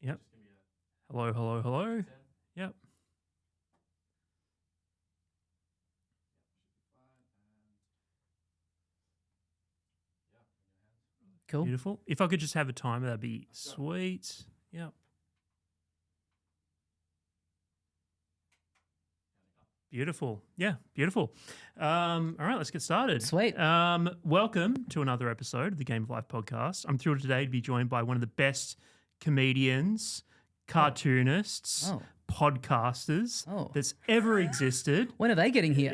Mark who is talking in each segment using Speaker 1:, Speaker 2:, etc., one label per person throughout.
Speaker 1: Yep. Hello, hello, hello. Yep.
Speaker 2: Cool.
Speaker 1: Beautiful. If I could just have a timer, that'd be sweet. Yep. Beautiful. Yeah, beautiful. All right, let's get started.
Speaker 2: Sweet.
Speaker 1: Welcome to another episode of the Game of Life podcast. I'm thrilled today to be joined by one of the best comedians, cartoonists, podcasters that's ever existed.
Speaker 2: When are they getting here?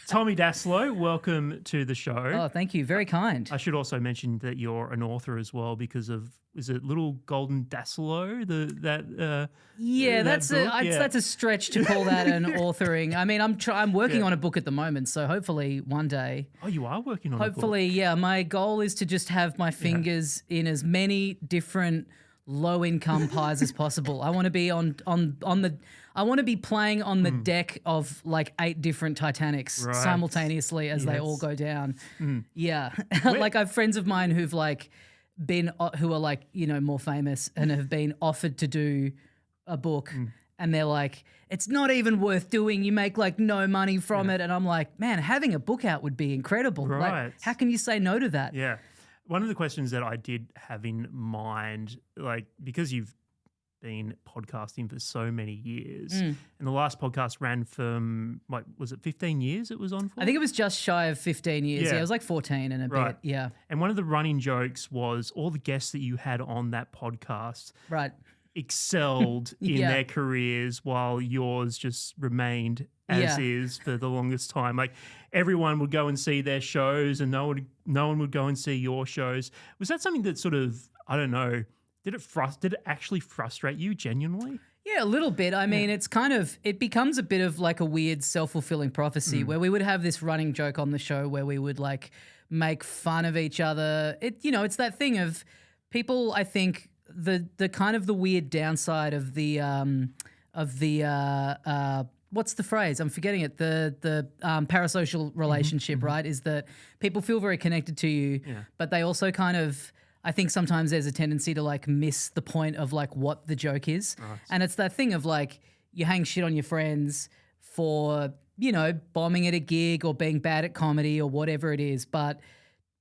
Speaker 1: Tommy Dassalo, welcome to the show.
Speaker 2: Oh, thank you. Very kind.
Speaker 1: I should also mention that you're an author as well because of, is it Little Golden Dassalo?
Speaker 2: That's a stretch to call that an authoring. I mean, I'm working on a book at the moment, so hopefully one day.
Speaker 1: Oh, you are working on a book?
Speaker 2: Hopefully, yeah. My goal is to just have my fingers in as many different low-income pies as possible. I want to be I want to be playing on the deck of like 8 different Titanics simultaneously as they all go down. Yeah. Like I have friends of mine who are like, you know, more famous and have been offered to do a book and they're like, it's not even worth doing. You make like no money from it. And I'm like, man, having a book out would be incredible.
Speaker 1: Right.
Speaker 2: Like, how can you say no to that?
Speaker 1: Yeah. One of the questions that I did have in mind, like, because you've been podcasting for so many years, and the last podcast ran from, like, was it 15 years it was on for?
Speaker 2: I think it was just shy of 15 years. Yeah, it was like 14 and a bit, yeah.
Speaker 1: And one of the running jokes was all the guests that you had on that podcast excelled in their careers while yours just remained as is for the longest time. Like everyone would go and see their shows and no one would go and see your shows. Was that something that sort of, I don't know, did it actually frustrate you genuinely?
Speaker 2: Yeah, a little bit. I mean, it becomes a bit of like a weird self-fulfilling prophecy where we would have this running joke on the show where we would like make fun of each other. It's that thing of people, I think, the kind of the weird downside of the what's the phrase? I'm forgetting it. The parasocial relationship, right? Is that people feel very connected to you, but they also kind of, I think sometimes there's a tendency to like miss the point of like what the joke is. Right. And it's that thing of like you hang shit on your friends for, you know, bombing at a gig or being bad at comedy or whatever it is. But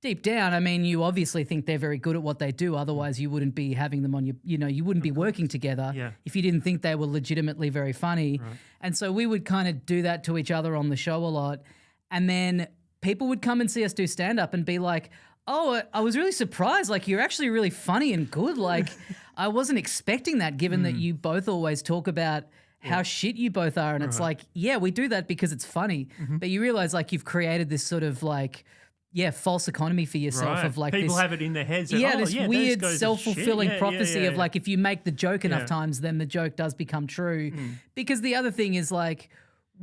Speaker 2: deep down, I mean, you obviously think they're very good at what they do. Otherwise, you wouldn't be having them on you wouldn't be working together if you didn't think they were legitimately very funny. Right. And so we would kind of do that to each other on the show a lot. And then people would come and see us do stand-up and be like, oh, I was really surprised. Like, you're actually really funny and good. Like, I wasn't expecting that given that you both always talk about how shit you both are. And it's like, yeah, we do that because it's funny. But you realize like you've created this sort of like, false economy for yourself of like
Speaker 1: people
Speaker 2: this,
Speaker 1: have it in their heads.
Speaker 2: This weird self-fulfilling prophecy of like if you make the joke enough times, then the joke does become true. Because the other thing is like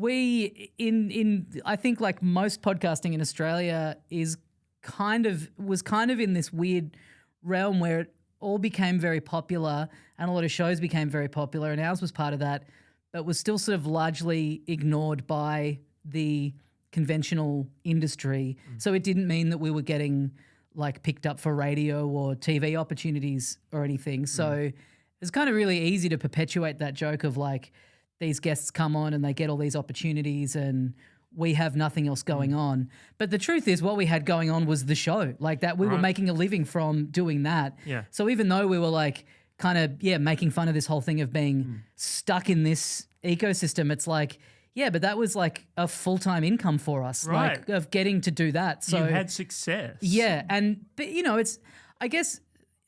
Speaker 2: I think like most podcasting in Australia was kind of in this weird realm where it all became very popular and a lot of shows became very popular and ours was part of that, but was still sort of largely ignored by the conventional industry. So it didn't mean that we were getting like picked up for radio or TV opportunities or anything. So it's kind of really easy to perpetuate that joke of like these guests come on and they get all these opportunities and we have nothing else going on. But the truth is what we had going on was the show. Like that we were making a living from doing that. Yeah. So even though we were like kind of, making fun of this whole thing of being stuck in this ecosystem, it's like, but that was like a full-time income for us, like of getting to do that. So
Speaker 1: you had success.
Speaker 2: Yeah. But you know, it's, I guess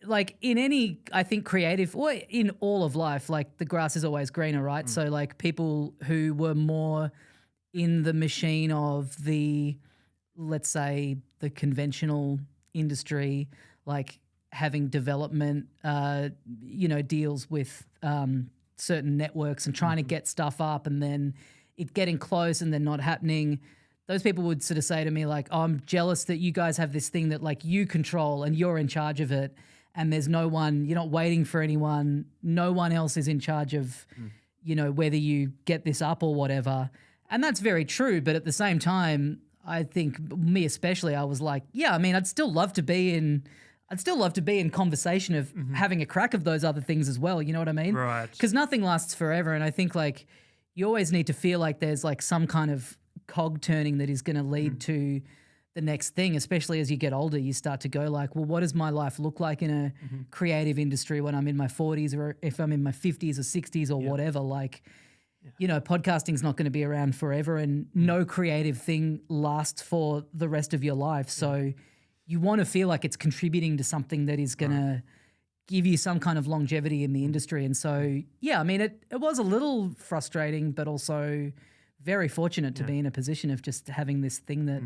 Speaker 2: like in any, I think creative or in all of life, like the grass is always greener, right? So like people who were more in the machine of the, let's say the conventional industry, like having development, deals with certain networks and trying to get stuff up and then it getting close and then not happening. Those people would sort of say to me like, oh, I'm jealous that you guys have this thing that like you control and you're in charge of it and there's no one, you're not waiting for anyone. No one else is in charge of, whether you get this up or whatever. And that's very true. But at the same time, I think me especially, I was like, I'd still love to be in I'd still love to be in conversation of having a crack of those other things as well. You know what I mean?
Speaker 1: Right.
Speaker 2: Because nothing lasts forever. And I think like you always need to feel like there's like some kind of cog turning that is going to lead to the next thing, especially as you get older. You start to go like, well, what does my life look like in a creative industry when I'm in my 40s or if I'm in my 50s or 60s or whatever? Like, you know, podcasting's not going to be around forever and no creative thing lasts for the rest of your life. So you want to feel like it's contributing to something that is going to give you some kind of longevity in the industry. And so, yeah, I mean, it was a little frustrating, but also very fortunate to be in a position of just having this thing that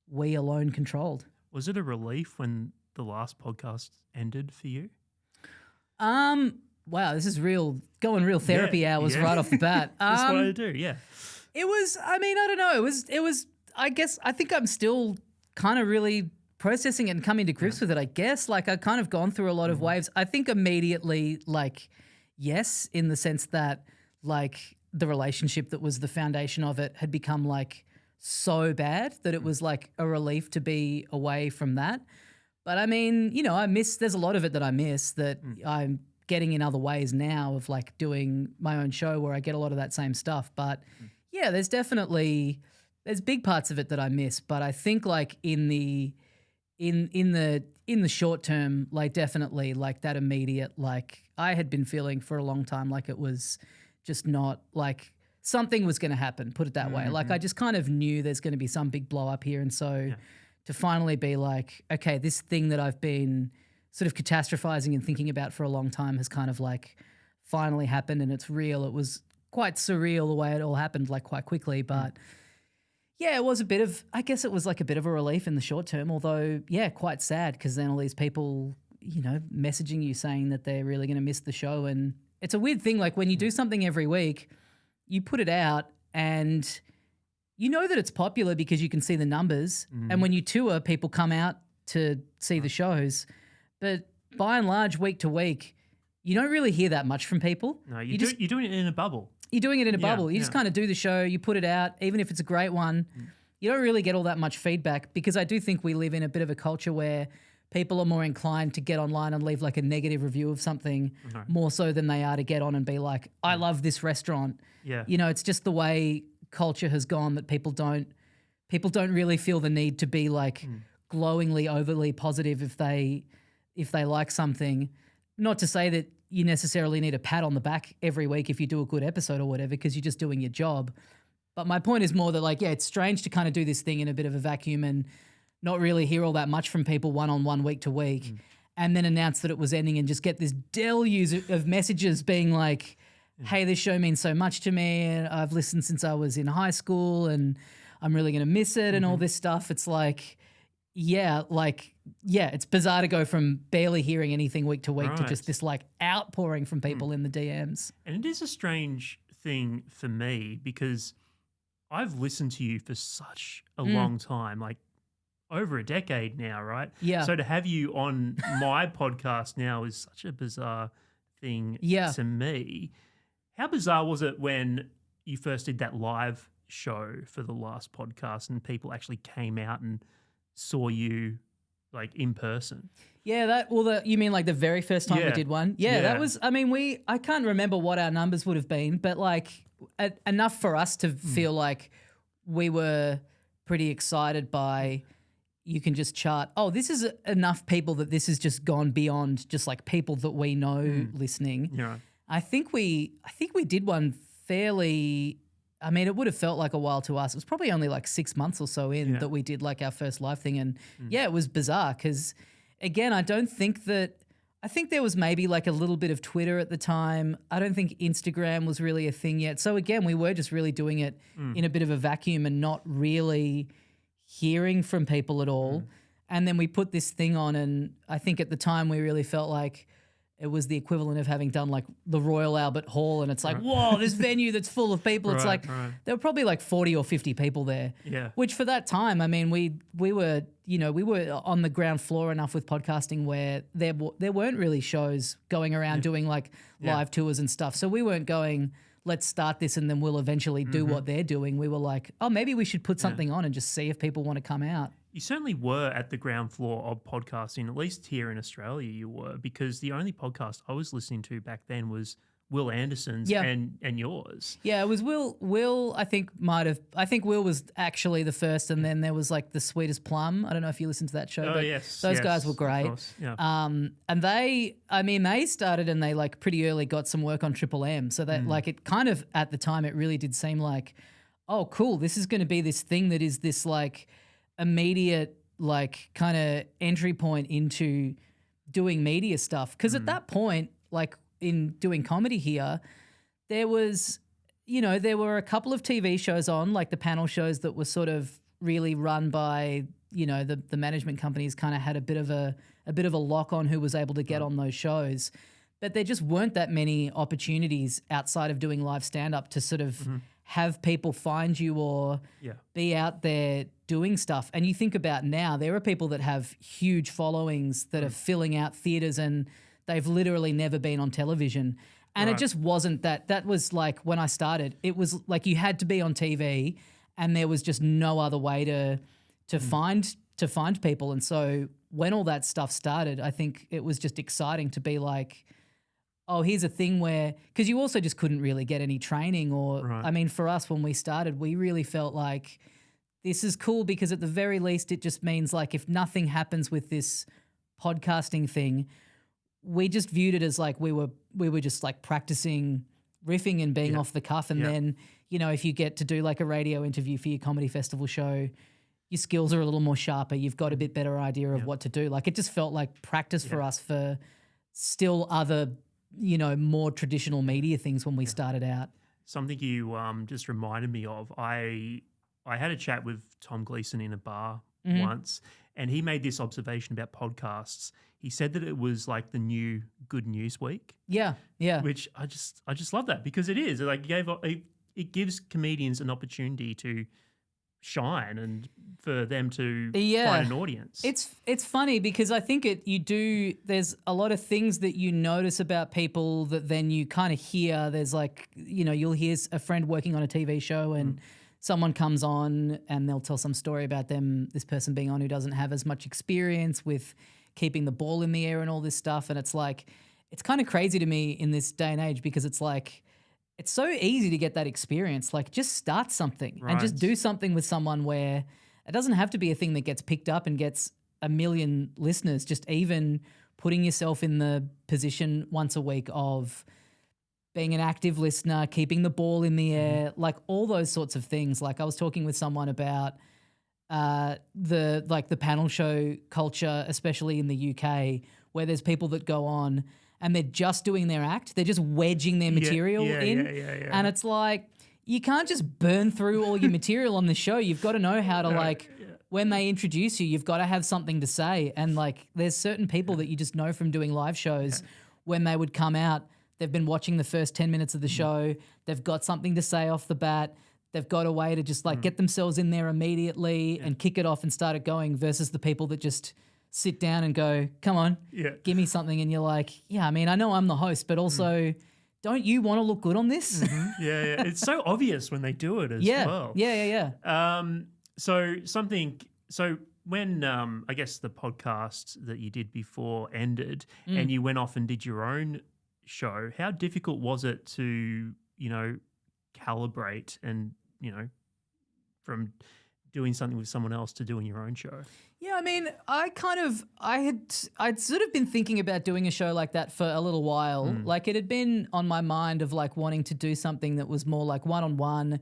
Speaker 2: we alone controlled.
Speaker 1: Was it a relief when the last podcast ended for you?
Speaker 2: Wow, this is real therapy hours right off the bat.
Speaker 1: That's what I do,
Speaker 2: It was, I mean, I don't know. It was, I guess, I think I'm still kind of really processing it and coming to grips with it, I guess. Like I've kind of gone through a lot of waves. I think immediately, like, yes, in the sense that like the relationship that was the foundation of it had become like so bad that it was like a relief to be away from that. But I mean, you know, there's a lot of it that I miss that I'm getting in other ways now of like doing my own show where I get a lot of that same stuff. But yeah, there's big parts of it that I miss. But I think like in the short term, like definitely like that immediate, like I had been feeling for a long time like it was just not like something was going to happen, put it that way. Like I just kind of knew there's going to be some big blow up here. And so to finally be like, okay, this thing that I've been sort of catastrophizing and thinking about for a long time has kind of like finally happened and it's real. It was quite surreal the way it all happened like quite quickly. But yeah, it was I guess it was like a bit of a relief in the short term, although yeah, quite sad because then all these people, you know, messaging you saying that they're really going to miss the show. And it's a weird thing. Like when you do something every week, you put it out and you know that it's popular because you can see the numbers. And when you tour, people come out to see the shows. But by and large, week to week, you don't really hear that much from people.
Speaker 1: No, you're doing it in a bubble.
Speaker 2: You're doing it in a bubble. You just kind of do the show, you put it out, even if it's a great one. You don't really get all that much feedback because I do think we live in a bit of a culture where people are more inclined to get online and leave like a negative review of something more so than they are to get on and be like, I love this restaurant.
Speaker 1: Yeah.
Speaker 2: You know, it's just the way culture has gone that people don't really feel the need to be like glowingly overly positive if they like something. Not to say that you necessarily need a pat on the back every week if you do a good episode or whatever because you're just doing your job. But my point is more that like, yeah, it's strange to kind of do this thing in a bit of a vacuum and not really hear all that much from people one-on-one week to week and then announce that it was ending and just get this deluge of messages being like, hey, this show means so much to me and I've listened since I was in high school and I'm really going to miss it and all this stuff. It's like, yeah, it's bizarre to go from barely hearing anything week to week to just this like outpouring from people in the DMs.
Speaker 1: And it is a strange thing for me because I've listened to you for such a long time, like over a decade now, right?
Speaker 2: Yeah.
Speaker 1: So to have you on my podcast now is such a bizarre thing to me. How bizarre was it when you first did that live show for the last podcast and people actually came out and saw you like in person?
Speaker 2: Yeah, you mean like the very first time we did one? Yeah, that was, I mean, I can't remember what our numbers would have been, but like enough for us to feel like we were pretty excited by, you can just chart, oh, this is enough people that this has just gone beyond just like people that we know listening.
Speaker 1: Yeah. Right.
Speaker 2: I think we did one fairly, I mean, it would have felt like a while to us. It was probably only like 6 months or so in that we did like our first live thing. And yeah, it was bizarre because again, I think there was maybe like a little bit of Twitter at the time. I don't think Instagram was really a thing yet. So again, we were just really doing it in a bit of a vacuum and not really hearing from people at all. And then we put this thing on and I think at the time we really felt like it was the equivalent of having done like the Royal Albert Hall and it's like, whoa, this venue that's full of people. It's like there were probably like 40 or 50 people there.
Speaker 1: Yeah.
Speaker 2: Which for that time, I mean, we were on the ground floor enough with podcasting where there weren't really shows going around doing like live tours and stuff. So we weren't going, let's start this and then we'll eventually do what they're doing. We were like, oh, maybe we should put something on and just see if people want to come out.
Speaker 1: You certainly were at the ground floor of podcasting, at least here in Australia you were, because the only podcast I was listening to back then was Will Anderson's and yours.
Speaker 2: Yeah, it was Will. Will, I think Will was actually the first, and then there was like The Sweetest Plum. I don't know if you listened to that show, but those guys were great. And they started and they like pretty early got some work on Triple M, so that like it kind of at the time it really did seem like, oh cool, this is going to be this thing that is this like immediate like kind of entry point into doing media stuff, because at that point, like in doing comedy here, there was, there were a couple of TV shows on, like the panel shows that were sort of really run by, the management companies kind of had a bit of a lock on who was able to get on those shows. But there just weren't that many opportunities outside of doing live stand-up to sort of have people find you or be out there doing stuff. And you think about now, there are people that have huge followings that are filling out theatres and they've literally never been on television. And it just wasn't that. That was like when I started, it was like you had to be on TV and there was just no other way to find people. And so when all that stuff started, I think it was just exciting to be like, oh, here's a thing where, because you also just couldn't really get any training or, I mean, for us when we started, we really felt like this is cool because at the very least it just means like if nothing happens with this podcasting thing, we just viewed it as like we were just like practicing riffing and being off the cuff. And then, if you get to do like a radio interview for your comedy festival show, your skills are a little more sharper. You've got a bit better idea of what to do. Like it just felt like practice for us for still other more traditional media things when we started out.
Speaker 1: Something you just reminded me of, I had a chat with Tom Gleason in a bar once, and he made this observation about podcasts. He said that it was like the new Good News Week.
Speaker 2: Yeah.
Speaker 1: Which I just love that because it is. Like it gives comedians an opportunity to shine and for them to find an audience.
Speaker 2: It's funny because I think there's a lot of things that you notice about people that then you kind of hear. There's like, you'll hear a friend working on a TV show and someone comes on and they'll tell some story about this person being on who doesn't have as much experience with keeping the ball in the air and all this stuff. And it's like, it's kind of crazy to me in this day and age because it's like, it's so easy to get that experience. Like just start something and just do something with someone where it doesn't have to be a thing that gets picked up and gets a million listeners. Just even putting yourself in the position once a week of being an active listener, keeping the ball in the air, like all those sorts of things. Like I was talking with someone about the panel show culture, especially in the UK, where there's people that go on and they're just doing their act. They're just wedging their material in. And it's like, you can't just burn through all your material on the show. You've got to know how to when they introduce you, you've got to have something to say. And like, there's certain people that you just know from doing live shows when they would come out, they've been watching the first 10 minutes of the show. They've got something to say off the bat. They've got a way to just like get themselves in there immediately and kick it off and start it going versus the people that just sit down and go, come on, give me something. And you're like, I mean, I know I'm the host, but also don't you want to look good on this?
Speaker 1: It's so obvious when they do it as well. So when I guess the podcast that you did before ended and you went off and did your own show, how difficult was it to, calibrate and, from doing something with someone else to doing your own show?
Speaker 2: Yeah, I mean, I'd sort of been thinking about doing a show like that for a little while. Like it had been on my mind of like wanting to do something that was more like one-on-one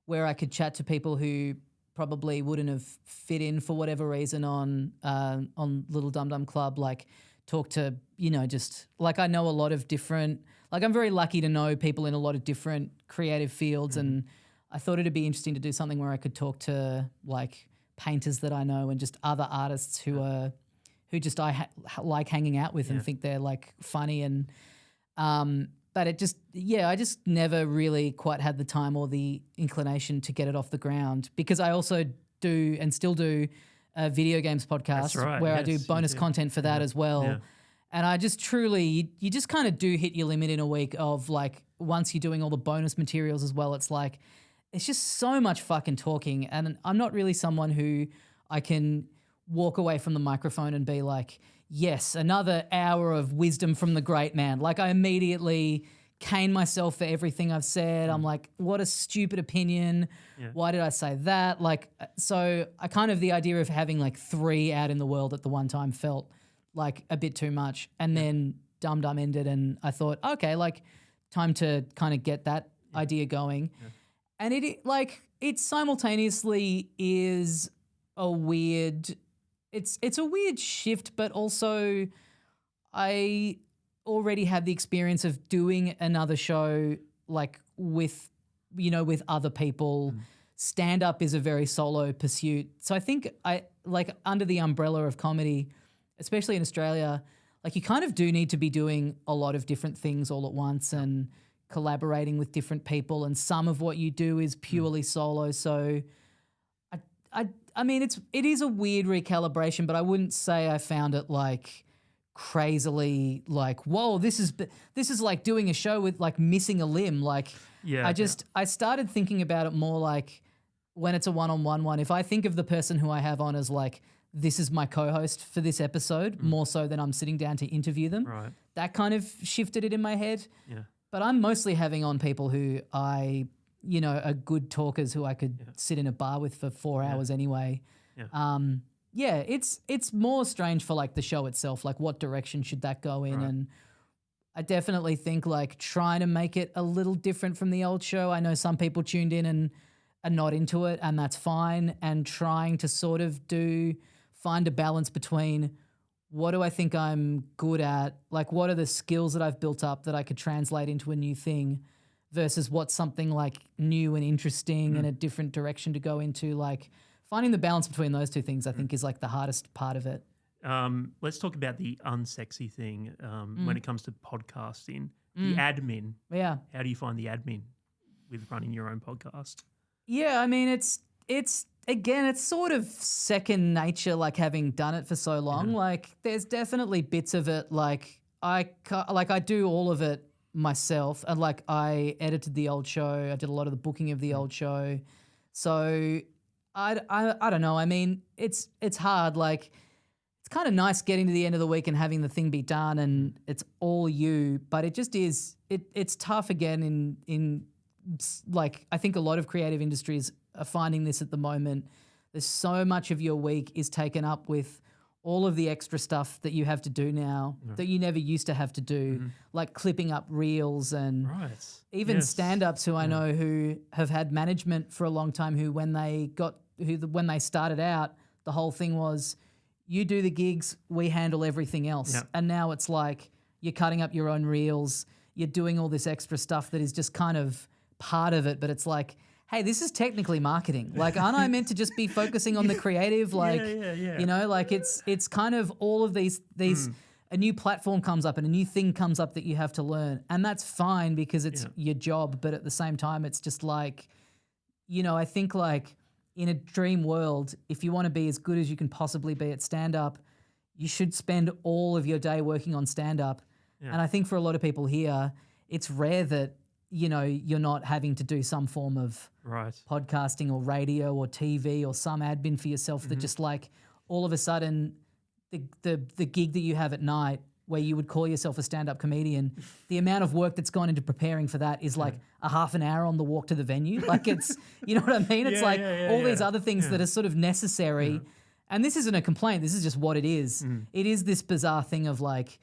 Speaker 2: where I could chat to people who probably wouldn't have fit in for whatever reason on Little Dum Dum Club, like talk to, just like I know a lot of different, like I'm very lucky to know people in a lot of different creative fields and I thought it'd be interesting to do something where I could talk to like painters that I know and just other artists who just I like hanging out with and think they're like funny and but it just I just never really quite had the time or the inclination to get it off the ground because I also do and still do a video games podcast where I do bonus content for that as well. Yeah. And I just truly, you just kind of do hit your limit in a week of like, once you're doing all the bonus materials as well, it's like, it's just so much fucking talking. And I'm not really someone who I can walk away from the microphone and be like, yes, another hour of wisdom from the great man. Like I immediately cane myself for everything I've said. I'm like, what a stupid opinion. Yeah. Why did I say that? Like, so I kind of, the idea of having like 3 out in the world at the one time felt like a bit too much. And then Dum Dum ended and I thought, okay, like time to kind of get that idea going. Yeah. And it simultaneously is a weird, it's a weird shift, but also I already had the experience of doing another show like with other people. Stand up is a very solo pursuit. So I think I like under the umbrella of comedy, especially in Australia, like you kind of do need to be doing a lot of different things all at once and collaborating with different people, and some of what you do is purely solo. So I mean it is a weird recalibration, but I wouldn't say I found it like crazily like, whoa, this is like doing a show with like missing a limb. Like I started thinking about it more like when it's a one-on-one one. If I think of the person who I have on as like, this is my co-host for this episode, more so than I'm sitting down to interview them. Right. That kind of shifted it in my head. Yeah. But I'm mostly having on people who are good talkers who I could sit in a bar with for 4 hours anyway. Yeah. It's more strange for like the show itself, like what direction should that go in? Right. And I definitely think like trying to make it a little different from the old show. I know some people tuned in and are not into it, and that's fine. And trying to sort of find a balance between what do I think I'm good at? Like what are the skills that I've built up that I could translate into a new thing versus what's something like new and interesting and a different direction to go into. Like finding the balance between those two things I think is like the hardest part of it.
Speaker 1: Let's talk about the unsexy thing when it comes to podcasting, the admin.
Speaker 2: Yeah.
Speaker 1: How do you find the admin with running your own podcast?
Speaker 2: Yeah, I mean, it's again, it's sort of second nature, like having done it for so long. Yeah. Like there's definitely bits of it, like I do all of it myself, and like I edited the old show. I did a lot of the booking of the old show. So I don't know. I mean, it's hard. Like it's kind of nice getting to the end of the week and having the thing be done and it's all you, but it just is, it's tough again in like, I think a lot of creative industries are finding this at the moment. There's so much of your week is taken up with all of the extra stuff that you have to do now that you never used to have to do, like clipping up reels and even stand-ups who I know who have had management for a long time, who when they started out, the whole thing was you do the gigs, we handle everything else. Yep. And now it's like you're cutting up your own reels, you're doing all this extra stuff that is just kind of part of it, but it's like, hey, this is technically marketing. Like, aren't I meant to just be focusing on the creative? Like, you know, like it's kind of all of these, a new platform comes up and a new thing comes up that you have to learn. And that's fine because it's your job. But at the same time, it's just like, you know, I think like in a dream world, if you want to be as good as you can possibly be at stand-up, you should spend all of your day working on stand-up. Yeah. And I think for a lot of people here, it's rare that, you know, you're not having to do some form of podcasting or radio or TV or some admin for yourself that just like all of a sudden the gig that you have at night where you would call yourself a stand-up comedian, the amount of work that's gone into preparing for that is like a half an hour on the walk to the venue. Like it's, you know what I mean? It's all these other things that are sort of necessary. Yeah. And this isn't a complaint. This is just what it is. It is this bizarre thing of like,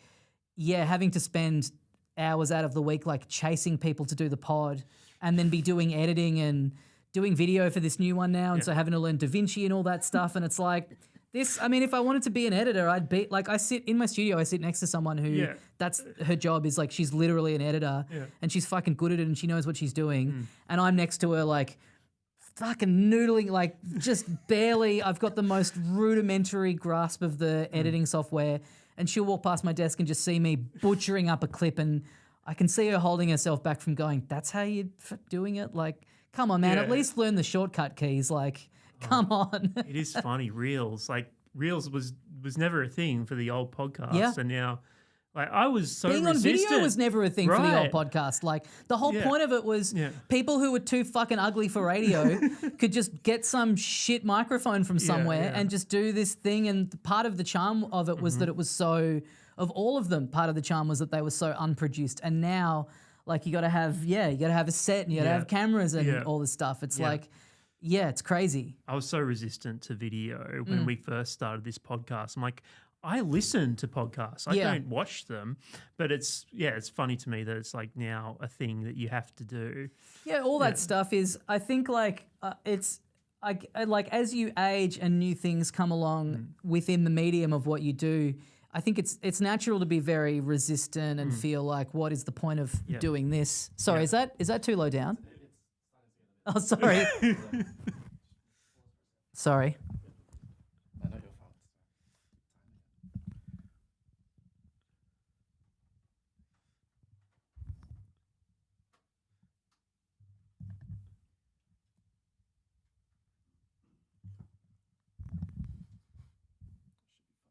Speaker 2: having to spend hours out of the week like chasing people to do the pod and then be doing editing and doing video for this new one now. And so having to learn DaVinci and all that stuff. And it's like this, I mean, if I wanted to be an editor, I'd be like, I sit in my studio, I sit next to someone who that's her job is like, she's literally an editor and she's fucking good at it and she knows what she's doing. And I'm next to her like fucking noodling, like just barely, I've got the most rudimentary grasp of the editing software. And she'll walk past my desk and just see me butchering up a clip and I can see her holding herself back from going, that's how you're doing it? Like, come on, man, at least learn the shortcut keys. Like, come on.
Speaker 1: It is funny. Reels was never a thing for the old podcast. And now Like I was so
Speaker 2: being
Speaker 1: resistant.
Speaker 2: on video was never a thing for the old podcast. Like the whole point of it was people who were too fucking ugly for radio could just get some shit microphone from somewhere and just do this thing. And part of the charm of it was that it was so, of all of them, part of the charm was that they were so unproduced. And now, like you got to have a set and you got to have cameras and all this stuff. It's like, it's crazy.
Speaker 1: I was so resistant to video when we first started this podcast. I'm like, I listen to podcasts. I don't watch them, but it's funny to me that it's like now a thing that you have to do.
Speaker 2: Yeah, all that stuff is, I think like it's like as you age and new things come along within the medium of what you do, I think it's natural to be very resistant and feel like, what is the point of doing this? Sorry, is that too low down? Oh, sorry. Sorry.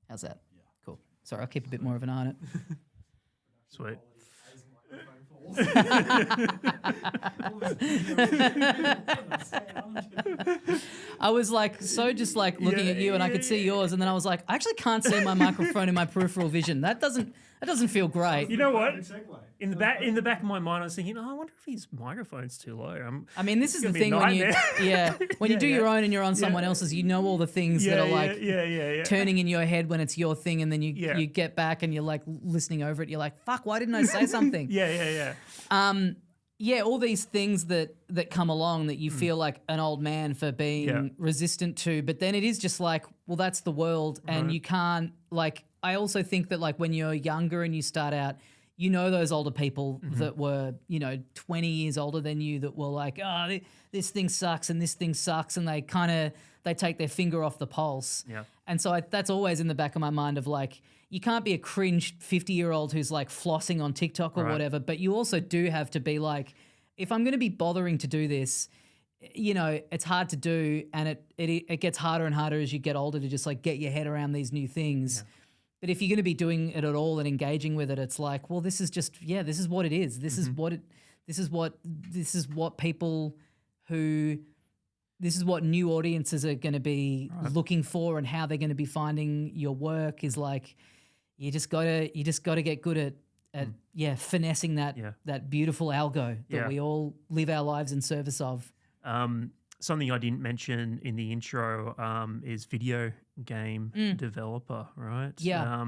Speaker 2: How's that? Yeah. Cool. Sorry, I'll keep a bit more of an eye on it.
Speaker 1: Sweet.
Speaker 2: I was like just like looking at you and I could see yours, and then I was like, I actually can't see my microphone in my peripheral vision. That doesn't feel great.
Speaker 1: You know what? In the back of my mind, I was thinking, I wonder if his microphone's too low.
Speaker 2: I mean, this is the thing when you do your own and you're on someone else's, you know all the things that are like turning in your head when it's your thing, and then you get back and you're like listening over it. You're like, fuck, why didn't I say something? All these things that come along that you feel like an old man for being resistant to, but then it is just like, well, that's the world, and you can't, like, I also think that like when you're younger and you start out, you know those older people that were, 20 years older than you that were like, oh, this thing sucks and this thing sucks, and they take their finger off the pulse.
Speaker 1: Yeah.
Speaker 2: And so that's always in the back of my mind of like, you can't be a cringe 50-year-old who's like flossing on TikTok or whatever, but you also do have to be like, if I'm going to be bothering to do this, it's hard to do, and it gets harder and harder as you get older to just like get your head around these new things. Yeah. But if you're going to be doing it at all and engaging with it, it's like, well, this is just, this is what it is. This is what new audiences are going to be looking for, and how they're going to be finding your work is like, you just got to get good at finessing that beautiful algo that we all live our lives in service of.
Speaker 1: Something I didn't mention in the intro is video game developer, right?
Speaker 2: Yeah.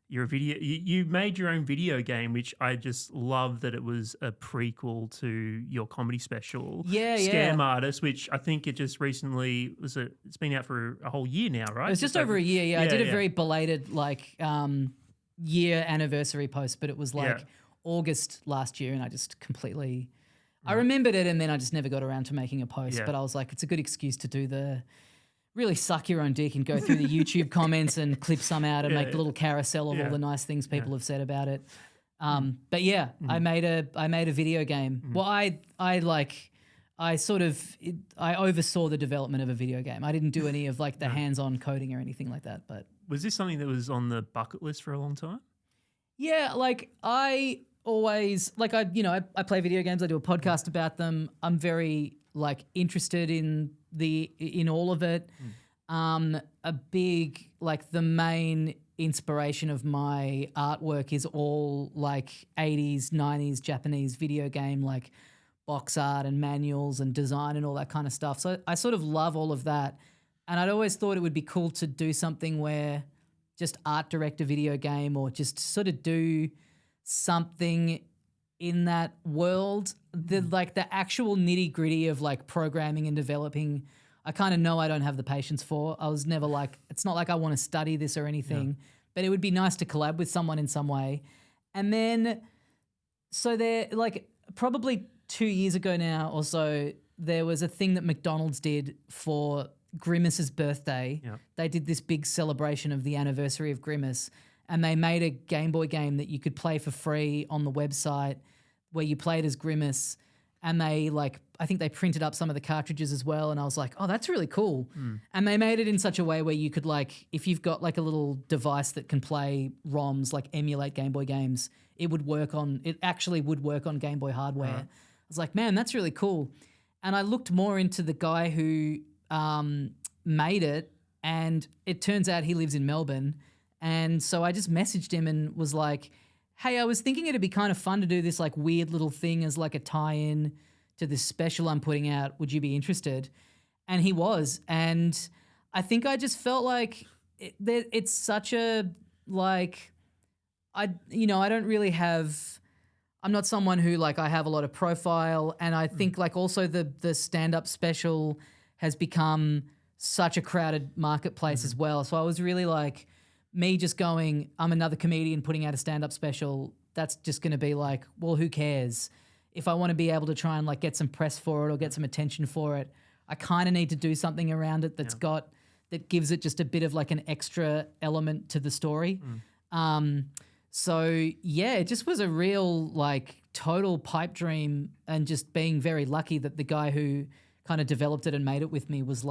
Speaker 1: You're a video. You made your own video game, which I just love that it was a prequel to your comedy special, Scam Artist, which I think it just recently it's been out for a whole year now, right?
Speaker 2: It's just over a year. Yeah, I did a very belated year anniversary post, but it was like August last year, and I just completely. I remembered it, and then I just never got around to making a post. But I was like, it's a good excuse to do the really suck your own dick and go through the YouTube comments and clip some out and make a little carousel of all the nice things people have said about it. But I made a video game. Well, I oversaw the development of a video game. I didn't do any of like the hands-on coding or anything like that. But
Speaker 1: was this something that was on the bucket list for a long time?
Speaker 2: Yeah, like I always I play video games. I do a podcast about them. I'm very like interested in all of it. A big the main inspiration of my artwork is all like 80s, 90s Japanese video game like box art and manuals and design and all that kind of stuff. So I sort of love all of that. And I'd always thought it would be cool to do something where just art direct a video game, or just sort of do something in that world. The actual nitty gritty of like programming and developing, I kind of know I don't have the patience for. I was never like, it's not like I want to study this or anything, but it would be nice to collab with someone in some way. And then, so there, like probably 2 years ago now or so, there was a thing that McDonald's did for Grimace's birthday.
Speaker 1: Yeah.
Speaker 2: They did this big celebration of the anniversary of Grimace, and they made a Game Boy game that you could play for free on the website where you played as Grimace. and they I think they printed up some of the cartridges as well, and I was like, oh, that's really cool. And they made it in such a way where you could if you've got a little device that can play ROMs, emulate Game Boy games, it actually would work on Game Boy hardware. I was like, man, that's really cool. And I looked more into the guy who made it, and it turns out he lives in Melbourne. And so I just messaged him and was like, hey, I was thinking it'd be kind of fun to do this weird little thing as a tie-in to this special I'm putting out. Would you be interested? And he was. And I think I just felt it's such a I don't really have. I'm not someone who I have a lot of profile, and I think also the stand-up special has become such a crowded marketplace as well. So I was really me just going, I'm another comedian putting out a stand-up special. That's just going to be well, who cares? If I want to be able to try and get some press for it or get some attention for it, I kind of need to do something around it that gives it just a bit of an extra element to the story. So yeah, it just was a real total pipe dream, and just being very lucky that the guy who kind of developed it and made it with me was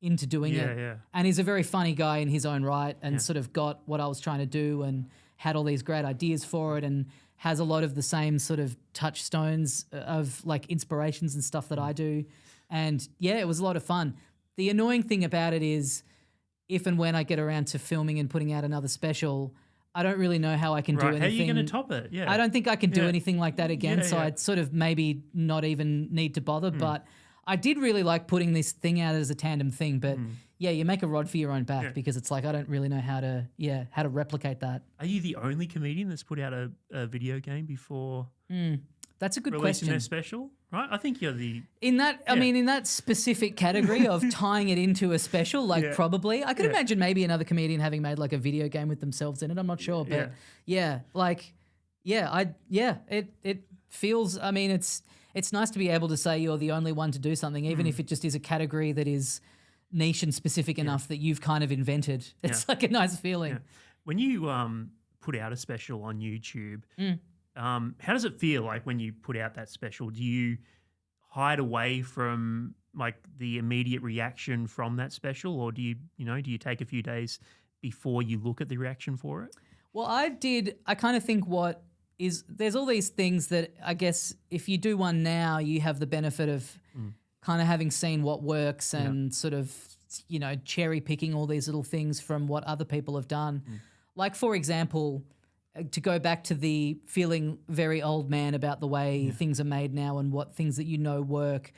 Speaker 2: into doing it.
Speaker 1: Yeah.
Speaker 2: And he's a very funny guy in his own right, and sort of got what I was trying to do and had all these great ideas for it, and has a lot of the same sort of touchstones of inspirations and stuff that I do. And yeah, it was a lot of fun. The annoying thing about it is if and when I get around to filming and putting out another special, I don't really know how I can do anything.
Speaker 1: How are you going to top it? Yeah.
Speaker 2: I don't think I can do anything like that again, so I'd sort of maybe not even need to bother. But I did really like putting this thing out as a tandem thing. But yeah, you make a rod for your own back because it's I don't really know how to replicate that.
Speaker 1: Are you the only comedian that's put out a video game before
Speaker 2: That's a good
Speaker 1: releasing
Speaker 2: question.
Speaker 1: their special? Right? I think you're the...
Speaker 2: In that, I mean, in that specific category of tying it into a special, probably. I could imagine maybe another comedian having made a video game with themselves in it. I'm not sure, but it feels, I mean, it's nice to be able to say you're the only one to do something, even if it just is a category that is niche and specific enough that you've kind of invented. It's a nice feeling.
Speaker 1: Yeah. When you put out a special on YouTube, how does it feel when you put out that special? Do you hide away from the immediate reaction from that special, or do you take a few days before you look at the reaction for it?
Speaker 2: Well, I kind of think there's all these things that I guess if you do one now, you have the benefit of kind of having seen what works and sort of, cherry picking all these little things from what other people have done. For example, to go back to the feeling very old man about the way things are made now and what things that work,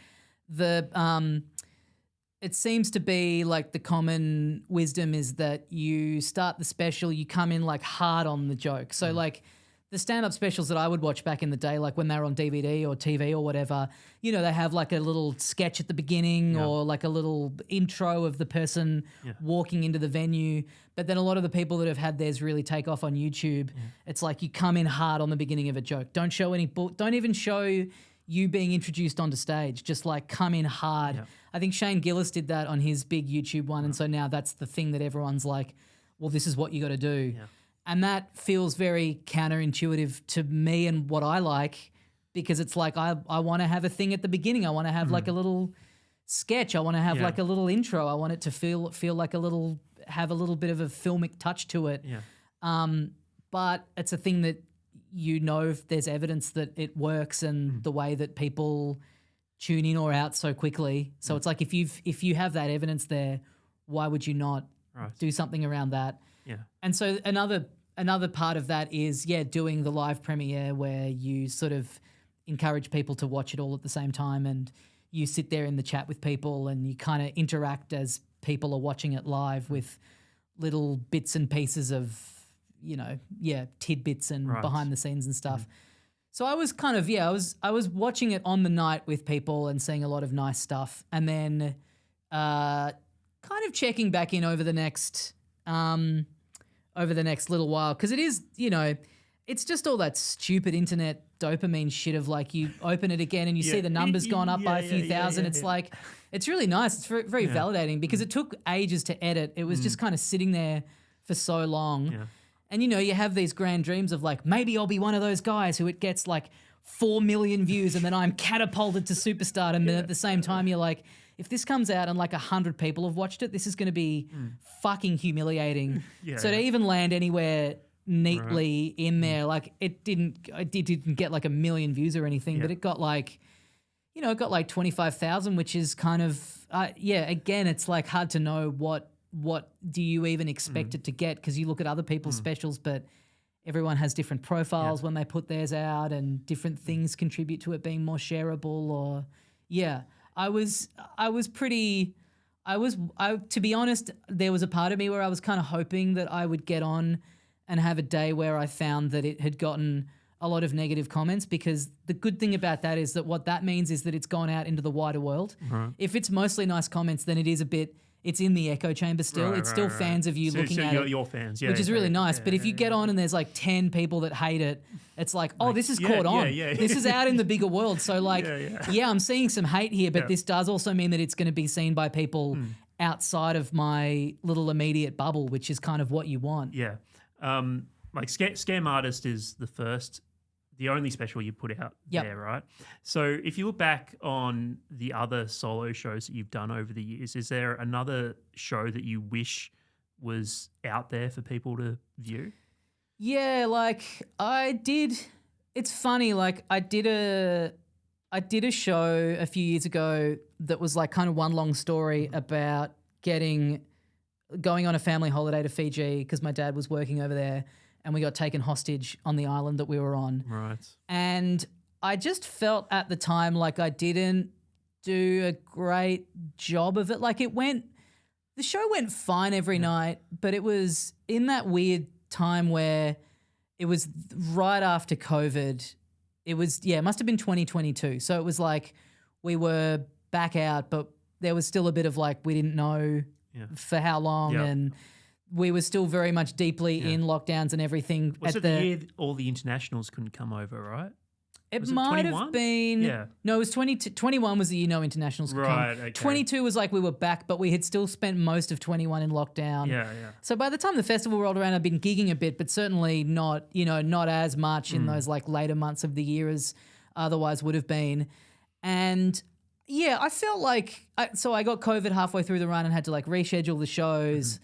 Speaker 2: it seems to be the common wisdom is that you start the special, you come in hard on the joke. So the stand-up specials that I would watch back in the day, when they were on DVD or TV or whatever, they have a little sketch at the beginning or a little intro of the person walking into the venue. But then a lot of the people that have had theirs really take off on YouTube, it's you come in hard on the beginning of a joke. Don't show don't even show you being introduced onto stage. Just come in hard. Yeah. I think Shane Gillis did that on his big YouTube one. And so now that's the thing that everyone's well, this is what you got to do. Yeah. And that feels very counterintuitive to me and what I like, because it's I want to have a thing at the beginning. I want to have a little sketch. I want to have a little intro. I want it to feel have a little bit of a filmic touch to it. Yeah. But it's a thing that if there's evidence that it works and the way that people tune in or out so quickly. So it's if you have that evidence there, why would you not do something around that? Yeah. And so another part of that is, doing the live premiere where you sort of encourage people to watch it all at the same time, and you sit there in the chat with people and you kind of interact as people are watching it live with little bits and pieces of, tidbits and behind the scenes and stuff. So I was kind of, I was watching it on the night with people and seeing a lot of nice stuff, and then kind of checking back in over the next little while, because it is, it's just all that stupid internet dopamine shit of you open it again and you see the numbers gone up by a few thousand. It's it's really nice. It's very, very validating, because it took ages to edit. It was just kind of sitting there for so long. Yeah. And, you have these grand dreams of maybe I'll be one of those guys who it gets 4 million views and then I'm catapulted to superstardom. And at the same time, you're like, if this comes out and like 100 people have watched it, this is going to be fucking humiliating. So to even land anywhere neatly in there, like it didn't get like 1 million views or anything, but it got like, you know, it got like 25,000, which is kind of, again, it's like hard to know what do you even expect it to get, because you look at other people's specials, but everyone has different profiles when they put theirs out, and different things contribute to it being more shareable. Or to be honest, there was a part of me where I was kind of hoping that I would get on and have a day where I found that it had gotten a lot of negative comments, because the good thing about that is that what that means is that it's gone out into the wider world. If it's mostly nice comments, then it's in the echo chamber still. It's still fans of you looking at it.
Speaker 1: Your fans,
Speaker 2: which is really nice. But if you get on and there's like 10 people that hate it, it's like, oh, this is caught on. This is out in the bigger world. So like, I'm seeing some hate here, but this does also mean that it's going to be seen by people outside of my little immediate bubble, which is kind of what you want.
Speaker 1: Yeah. Like Scam Artist is the only special you put out there, right? So if you look back on the other solo shows that you've done over the years, is there another show that you wish was out there for people to view?
Speaker 2: Yeah, like I did. It's funny, like I did a show a few years ago that was like kind of one long story about going on a family holiday to Fiji because my dad was working over there, and we got taken hostage on the island that we were on.
Speaker 1: Right.
Speaker 2: And I just felt at the time like I didn't do a great job of it. Like the show went fine every night, but it was in that weird time where it was right after COVID. It was, it must have been 2022. So it was like we were back out, but there was still a bit of like we didn't know for how long, and we were still very much deeply in lockdowns and everything.
Speaker 1: Was it the year all the internationals couldn't come over, right?
Speaker 2: It might have been. No, it was 21 was the year no internationals could come. Okay. 22 was like we were back, but we had still spent most of 21 in lockdown.
Speaker 1: Yeah.
Speaker 2: So by the time the festival rolled around, I'd been gigging a bit, but certainly not as much in those like later months of the year as otherwise would have been. And I felt like so I got COVID halfway through the run and had to like reschedule the shows.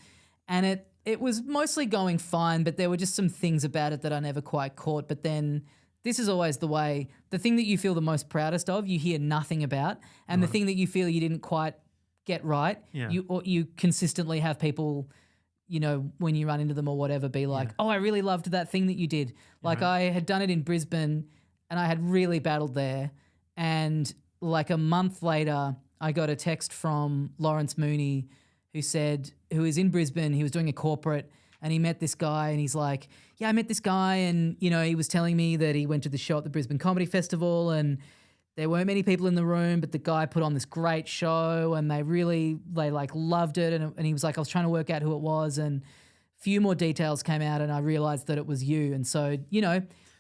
Speaker 2: And it was mostly going fine, but there were just some things about it that I never quite caught. But then this is always the way. The thing that you feel the most proudest of, you hear nothing about. And the thing that you feel you didn't quite get right, you consistently have people, when you run into them or whatever, be like, oh, I really loved that thing that you did. Like I had done it in Brisbane and I had really battled there. And like a month later, I got a text from Lawrence Mooney, who is in Brisbane. He was doing a corporate and he met this guy and he's like, I met this guy and, he was telling me that he went to the show at the Brisbane Comedy Festival and there weren't many people in the room, but the guy put on this great show and they like loved it. And he was like, I was trying to work out who it was, and a few more details came out and I realized that it was you. And so,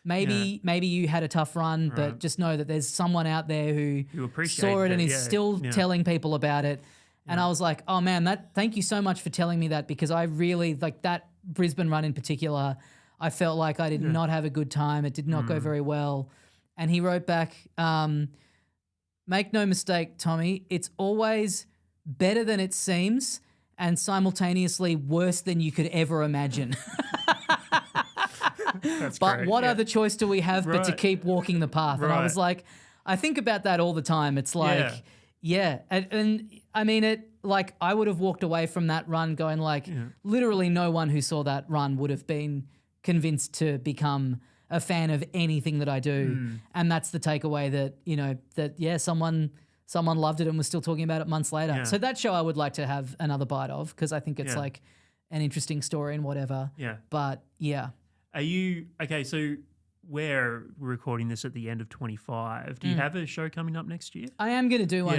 Speaker 2: maybe you had a tough run, but just know that there's someone out there who saw it and is still telling people about it. And I was like, oh man, thank you so much for telling me that, because I really like that Brisbane run in particular. I felt like I did not have a good time. It did not go very well. And he wrote back, make no mistake, Tommy, it's always better than it seems and simultaneously worse than you could ever imagine. But what other choice do we have but to keep walking the path? And I was like, I think about that all the time. It's like, and I mean it, like I would have walked away from that run going like literally no one who saw that run would have been convinced to become a fan of anything that I do. And that's the takeaway that, someone loved it and was still talking about it months later. So that show I would like to have another bite of, because I think it's like an interesting story and whatever. Yeah. But
Speaker 1: Are you, okay, so we're recording this at the end of 25. Do you have a show coming up next year?
Speaker 2: I am going to do one,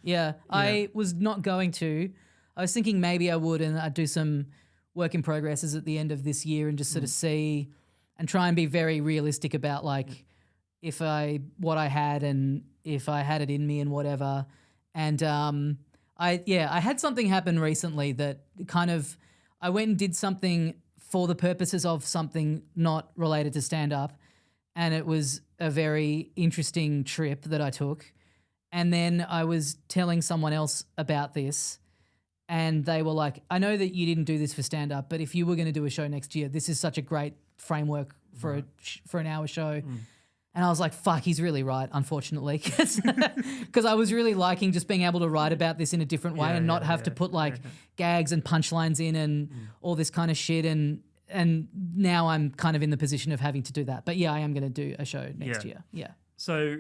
Speaker 2: yeah. I was not going to. I was thinking maybe I would, and I'd do some work in progresses at the end of this year and just sort of see and try and be very realistic about like what I had and if I had it in me and whatever. And I had something happen recently that kind of, I went and did something for the purposes of something not related to stand-up. and it was a very interesting trip that I took. And then I was telling someone else about this, and they were like, I know that you didn't do this for stand-up, but if you were going to do a show next year, this is such a great framework for for an hour show. And I was like, fuck, he's really right, unfortunately. Because I was really liking just being able to write about this in a different way and not have to put like gags and punchlines in and all this kind of shit. And now I'm kind of in the position of having to do that. But yeah, I am going to do a show next year. Yeah.
Speaker 1: So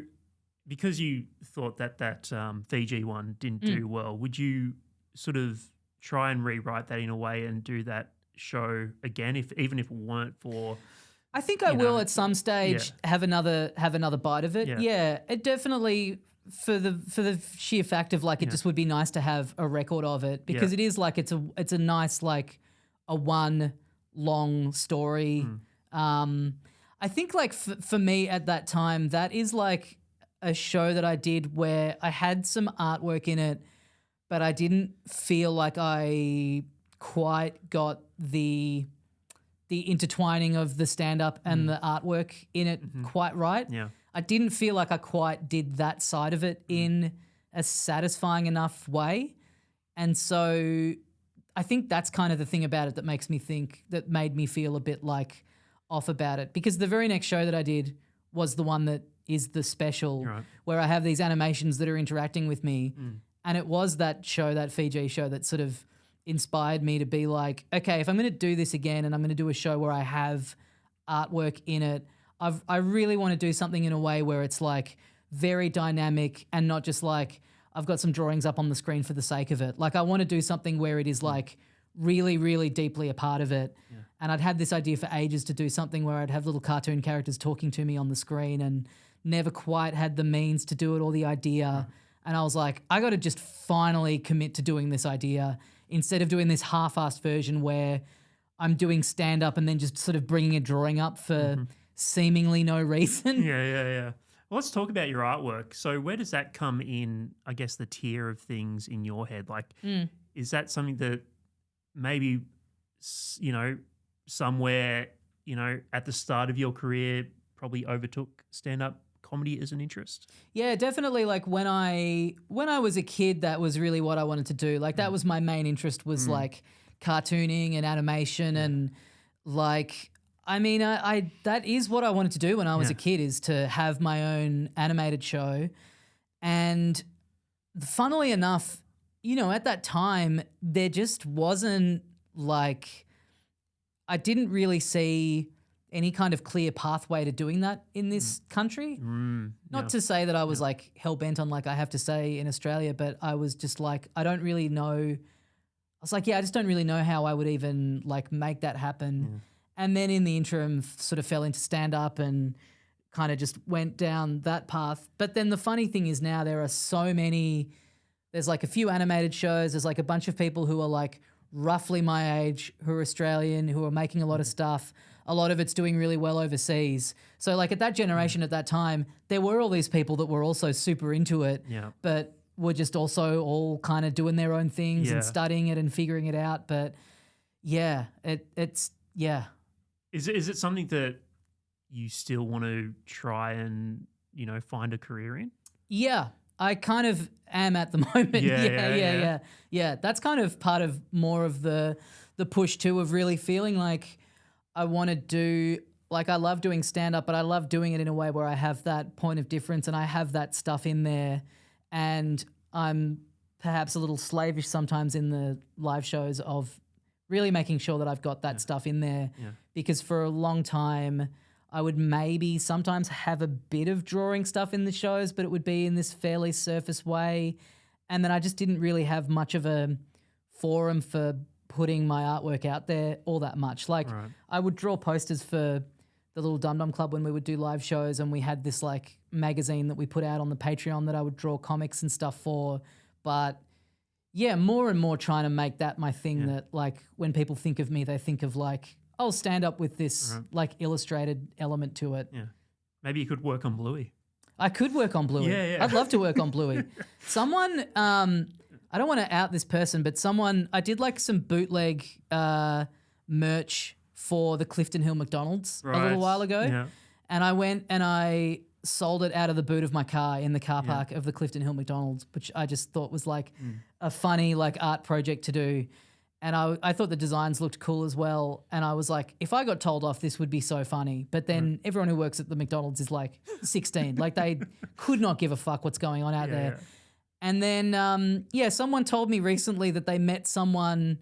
Speaker 1: because you thought that Fiji one didn't do well, would you sort of try and rewrite that in a way and do that show again, even if it weren't for...
Speaker 2: I think I will at some stage have another bite of it. Yeah, it definitely for the sheer fact of like it just would be nice to have a record of it because it is like it's a nice like a one long story. I think like for me at that time that is like a show that I did where I had some artwork in it, but I didn't feel like I quite got the intertwining of the stand-up and the artwork in it quite right.
Speaker 1: Yeah.
Speaker 2: I didn't feel like I quite did that side of it in a satisfying enough way. And so I think that's kind of the thing about it that made me feel a bit like off about it. Because the very next show that I did was the one that is the special where I have these animations that are interacting with me. And it was that show, that Fiji show that sort of inspired me to be like, okay, if I'm going to do this again and I'm going to do a show where I have artwork in it, I really want to do something in a way where it's like very dynamic and not just like I've got some drawings up on the screen for the sake of it. Like I want to do something where it is like really, really deeply a part of it. Yeah. And I'd had this idea for ages to do something where I'd have little cartoon characters talking to me on the screen and never quite had the means to do it or the idea. And I was like, I got to just finally commit to doing this idea instead of doing this half-assed version where I'm doing stand-up and then just sort of bringing a drawing up for seemingly no reason.
Speaker 1: Yeah. Well, let's talk about your artwork. So where does that come in, I guess, the tier of things in your head? Like, is that something that maybe, somewhere, at the start of your career probably overtook stand-up comedy as an interest?
Speaker 2: Yeah, definitely. Like when I was a kid, that was really what I wanted to do. Like that was my main interest was like cartooning and animation and like, I mean, I that is what I wanted to do when I was a kid, is to have my own animated show. And funnily enough, at that time, there just wasn't like, I didn't really see any kind of clear pathway to doing that in this country. Not to say that I was like hell-bent on like I have to stay in Australia, but I was just like, I don't really know. I was like, I just don't really know how I would even like make that happen. And then in the interim sort of fell into stand-up and kind of just went down that path. But then the funny thing is now there are so many, there's like a few animated shows, there's like a bunch of people who are like roughly my age, who are Australian, who are making a lot of stuff. A lot of it's doing really well overseas. So like at that generation at that time, there were all these people that were also super into it, but were just also all kind of doing their own things and studying it and figuring it out. But it's.
Speaker 1: Is it something that you still want to try and, find a career in?
Speaker 2: Yeah, I kind of am at the moment. Yeah. That's kind of part of more of the push too, of really feeling like I want to do, like I love doing stand-up, but I love doing it in a way where I have that point of difference and I have that stuff in there, and I'm perhaps a little slavish sometimes in the live shows of really making sure that I've got that stuff in there because for a long time I would maybe sometimes have a bit of drawing stuff in the shows, but it would be in this fairly surface way, and then I just didn't really have much of a forum for putting my artwork out there all that much. Like I would draw posters for the little Dum Dum Club when we would do live shows, and we had this like magazine that we put out on the Patreon that I would draw comics and stuff for. But yeah, more and more trying to make that my thing, that like when people think of me, they think of like, I'll stand up with this like illustrated element to it.
Speaker 1: Yeah. Maybe you could work on Bluey.
Speaker 2: I could work on Bluey.
Speaker 1: Yeah.
Speaker 2: I'd love to work on Bluey. Someone, I don't want to out this person, but I did like some bootleg merch for the Clifton Hill McDonald's a little while ago. Yeah. And I went and I sold it out of the boot of my car in the car park of the Clifton Hill McDonald's, which I just thought was like a funny like art project to do. And I thought the designs looked cool as well. And I was like, if I got told off, this would be so funny. But then everyone who works at the McDonald's is like 16. Like they could not give a fuck what's going on out there.
Speaker 1: Yeah.
Speaker 2: And then, someone told me recently that they met someone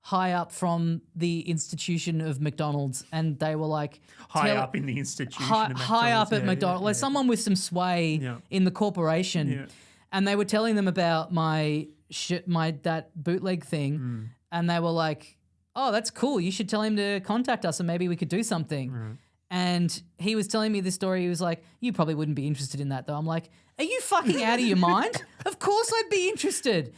Speaker 2: high up from the institution of McDonald's, and they were like
Speaker 1: high up in the institution,
Speaker 2: high up at McDonald's, like someone with some sway in the corporation, and they were telling them about that bootleg thing, and they were like, "Oh, that's cool. You should tell him to contact us, and maybe we could do something."
Speaker 1: Right.
Speaker 2: And he was telling me this story. He was like, "You probably wouldn't be interested in that, though." I'm like, "Are you fucking out of your mind? Of course I'd be interested."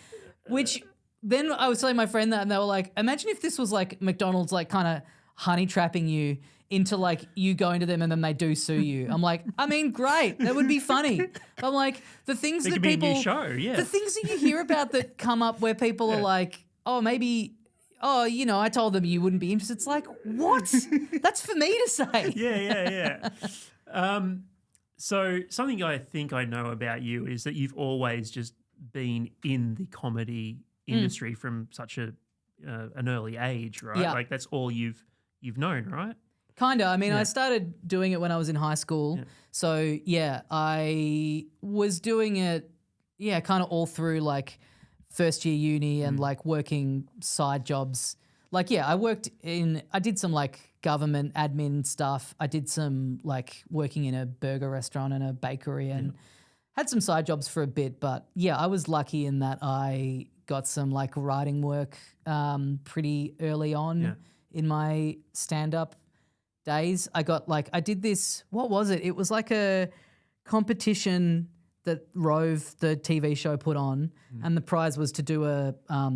Speaker 2: Which. Then I was telling my friend that, and they were like, imagine if this was like McDonald's, like kind of honey trapping you into like you going to them and then they do sue you. I'm like, I mean, great. That would be funny. But I'm like, the things that people,
Speaker 1: be a new show,
Speaker 2: the things that you hear about that come up where people are like, oh, maybe, I told them you wouldn't be interested. It's like, what? That's for me to say.
Speaker 1: Yeah. So something I think I know about you is that you've always just been in the comedy industry from such an early age, right?
Speaker 2: Yeah.
Speaker 1: Like that's all you've known, right?
Speaker 2: Kinda. I mean, I started doing it when I was in high school.
Speaker 1: Yeah.
Speaker 2: So I was doing it, kind of all through like first year uni and like working side jobs. Like, I did some like government admin stuff. I did some like working in a burger restaurant and a bakery and had some side jobs for a bit. But I was lucky in that I got some like writing work pretty early on in my stand-up days. I did this, what was it? It was like a competition that Rove, the TV show, put on, and the prize was to do a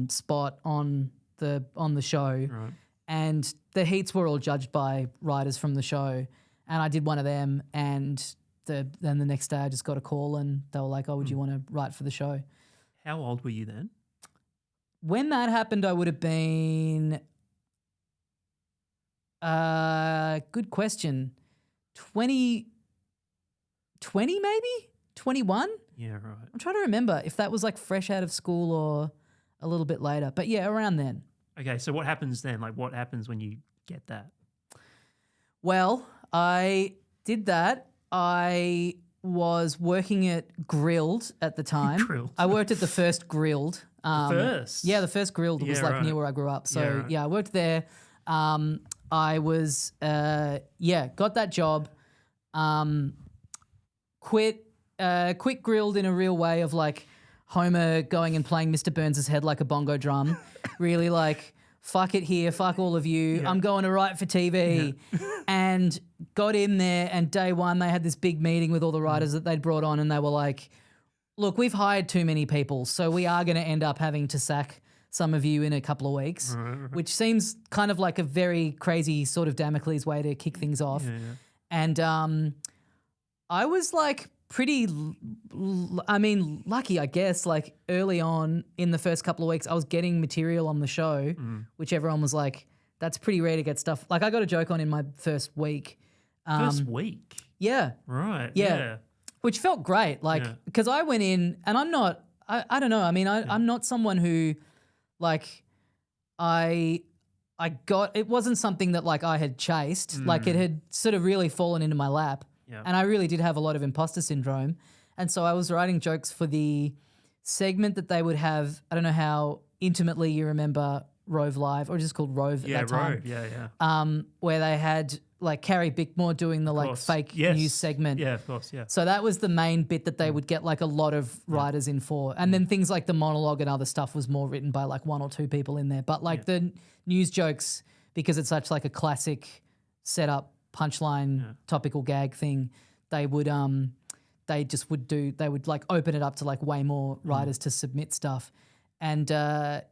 Speaker 2: spot on the show.
Speaker 1: Right.
Speaker 2: And the heats were all judged by writers from the show, and I did one of them, and then the next day I just got a call and they were like, oh, would you want to write for the show?
Speaker 1: How old were you then?
Speaker 2: When that happened, I would have been, good question, 20 maybe? 21?
Speaker 1: Yeah, right.
Speaker 2: I'm trying to remember if that was like fresh out of school or a little bit later. But around then.
Speaker 1: Okay, so what happens then? Like what happens when you get that?
Speaker 2: Well, I did that. I was working at Grilled at the time.
Speaker 1: Grilled.
Speaker 2: I worked at the first Grilled.
Speaker 1: First?
Speaker 2: Yeah, the first Grilled was like near where I grew up. So I worked there. I was, got that job. Quit Grilled in a real way of like Homer going and playing Mr. Burns' head like a bongo drum. Really like, fuck it here, fuck all of you. I'm going to write for TV. And got in there, and day one they had this big meeting with all the writers that they'd brought on, and they were like, look, we've hired too many people, so we are going to end up having to sack some of you in a couple of weeks, which seems kind of like a very crazy sort of Damocles way to kick things off. And I was like pretty, lucky, I guess, like early on in the first couple of weeks, I was getting material on the show, which everyone was like, that's pretty rare to get stuff. Like I got a joke on in my first week.
Speaker 1: First week?
Speaker 2: Yeah.
Speaker 1: Right.
Speaker 2: Yeah. Which felt great. Like, because I went in and I'm not, I don't know. I mean, I'm not someone who like, I got, it wasn't something that like I had chased. Like it had sort of really fallen into my lap.
Speaker 1: Yeah.
Speaker 2: And I really did have a lot of imposter syndrome. And so I was writing jokes for the segment that they would have. I don't know how intimately you remember Rove Live, or just called Rove at that time.
Speaker 1: Rove,
Speaker 2: where they had like Carrie Bickmore doing the like fake news segment.
Speaker 1: Yeah, of course, yeah.
Speaker 2: So that was the main bit that they would get like a lot of writers in for. And then things like the monologue and other stuff was more written by like one or two people in there. But like the news jokes, because it's such like a classic setup, punchline, topical gag thing, they would they would like open it up to like way more writers to submit stuff. And I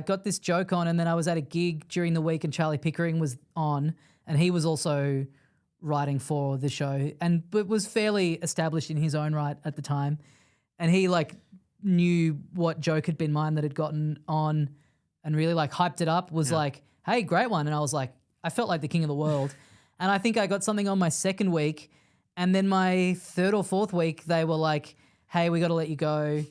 Speaker 2: got this joke on, and then I was at a gig during the week and Charlie Pickering was on, and he was also writing for the show, but was fairly established in his own right at the time. And he like knew what joke had been mine that had gotten on and really like hyped it up, was like, hey, great one. And I was like, I felt like the king of the world. And I think I got something on my second week. And then my third or fourth week, they were like, hey, we got to let you go.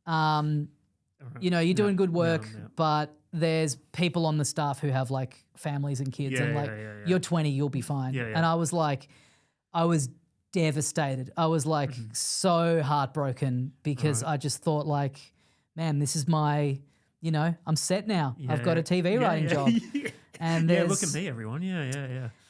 Speaker 2: You know, you're doing good work, but there's people on the staff who have like families and kids you're 20, you'll be fine. And I was like, I was devastated. I was like so heartbroken because I just thought like, man, this is my, you know, I'm set now. I've got a TV writing job. And
Speaker 1: look at me, everyone.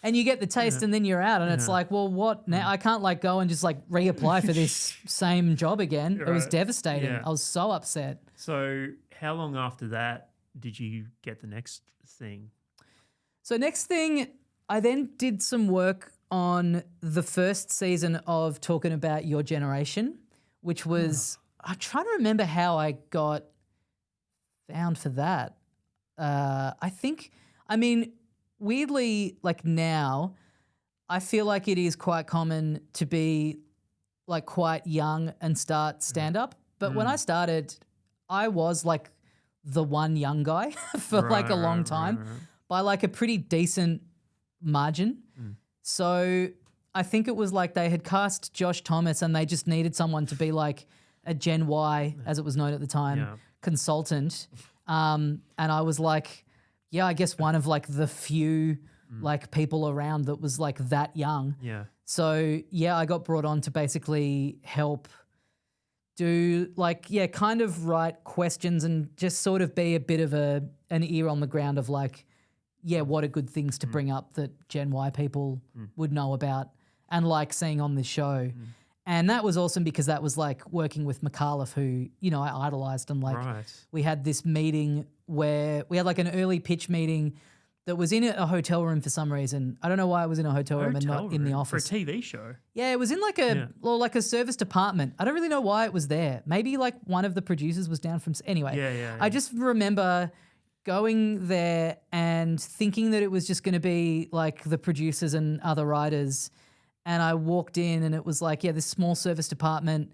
Speaker 2: And you get the taste and then you're out and it's like, well, what now? I can't like go and just like reapply for this same job again. It was devastating. I was so upset.
Speaker 1: So how long after that did you get the next thing?
Speaker 2: So next thing, I then did some work on the first season of Talking About Your Generation, which was, I'm trying to remember how I got found for that. I mean, weirdly, like now, I feel like it is quite common to be like quite young and start stand-up. But when I started, I was like the one young guy for like a long time by like a pretty decent margin. So I think it was like they had cast Josh Thomas and they just needed someone to be like a Gen Y, as it was known at the time, consultant. And I was like, yeah, I guess one of like the few like people around that was like that young. So yeah, I got brought on to basically help do like, kind of write questions and just sort of be a bit of an ear on the ground of like, what are good things to bring up that Gen Y people would know about and like seeing on this show. And that was awesome because that was like working with McAuliffe, who, you know, I idolized. And like we had this meeting where we had like an early pitch meeting that was in a hotel room for some reason. I don't know why it was in a hotel room and not in the office.
Speaker 1: For a TV show?
Speaker 2: Yeah, it was in like a service department. I don't really know why it was there. Maybe like one of the producers was down from... Anyway, I just remember going there and thinking that it was just going to be like the producers and other writers. And I walked in and it was like, this small service department.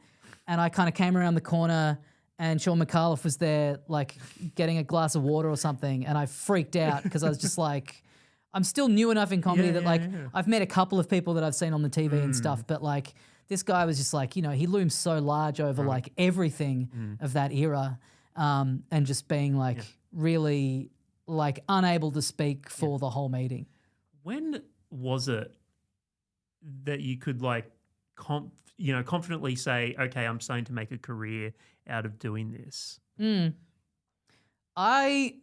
Speaker 2: And I kind of came around the corner and Sean McAuliffe was there like getting a glass of water or something. And I freaked out because I was just like, I'm still new enough in comedy that like I've met a couple of people that I've seen on the TV and stuff. But like this guy was just like, you know, he looms so large over like everything of that era and just being like really like unable to speak for the whole meeting.
Speaker 1: was it that you could like, confidently say, okay, I'm starting to make a career out of doing this?
Speaker 2: I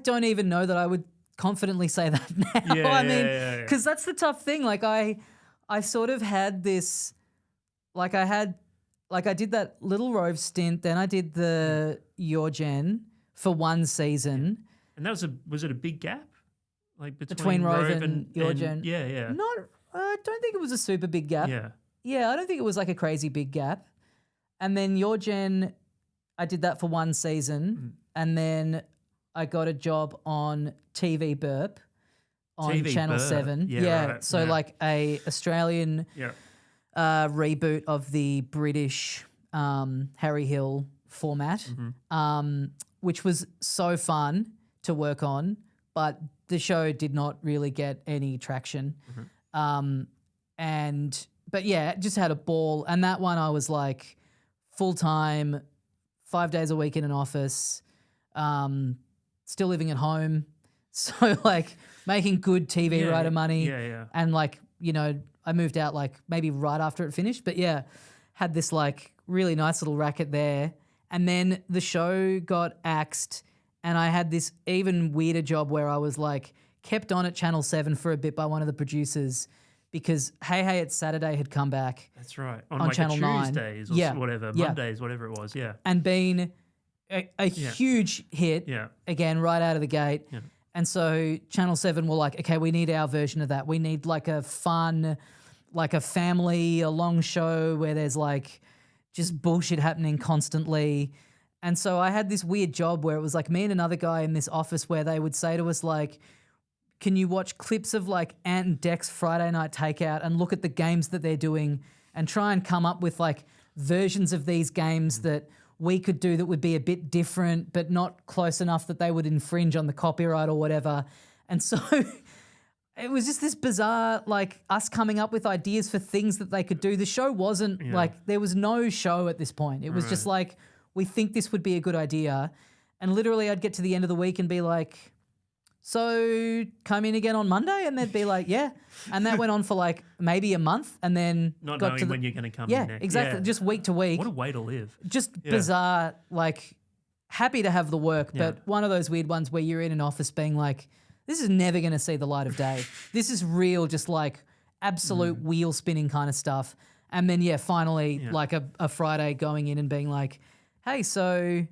Speaker 2: don't even know that I would confidently say that now.
Speaker 1: Yeah,
Speaker 2: I mean, because that's the tough thing. Like I sort of had this, like I did that little Rove stint, then I did the Your Gen for one season.
Speaker 1: And that was it a big gap? Like
Speaker 2: between Rove and Your Gen?
Speaker 1: Yeah.
Speaker 2: I don't think it was a super big gap. Yeah, I don't think it was like a crazy big gap. And then Your Gen, I did that for one season. And then I got a job on TV Burp on Channel 7. So like a Australian reboot of the British Harry Hill format, which was so fun to work on, but the show did not really get any traction. But yeah, just had a ball. And that one I was like full-time, 5 days a week in an office, still living at home. So like making good TV writer money. And like, you know, I moved out like maybe right after it finished. But yeah, had this like really nice little racket there. And then the show got axed and I had this even weirder job where I was like kept on at Channel 7 for a bit by one of the producers because Hey Hey It's Saturday had come back.
Speaker 1: That's right. On like Channel 9. Tuesdays or whatever, Mondays, whatever it was,
Speaker 2: And been a huge hit again right out of the gate. And so Channel 7 were like, okay, we need our version of that. We need like a fun, like a family, a long show where there's like just bullshit happening constantly. And so I had this weird job where it was like me and another guy in this office where they would say to us like, can you watch clips of like Ant and Dec's Friday Night Takeout and look at the games that they're doing and try and come up with like versions of these games that we could do that would be a bit different but not close enough that they would infringe on the copyright or whatever. And so it was just this bizarre, like, us coming up with ideas for things that they could do. The show wasn't like, there was no show at this point. It was just like, we think this would be a good idea. And literally I'd get to the end of the week and be like, so come in again on Monday? And they'd be like, yeah. And that went on for like maybe a month and then
Speaker 1: not
Speaker 2: got
Speaker 1: knowing
Speaker 2: to
Speaker 1: when you're going to come in
Speaker 2: Yeah,
Speaker 1: next.
Speaker 2: exactly. Just week to week.
Speaker 1: What a way to live.
Speaker 2: Just bizarre, like happy to have the work, but one of those weird ones where you're in an office being like, this is never going to see the light of day. This is real, just like absolute wheel spinning kind of stuff. And then, finally, like a Friday going in and being like, hey, so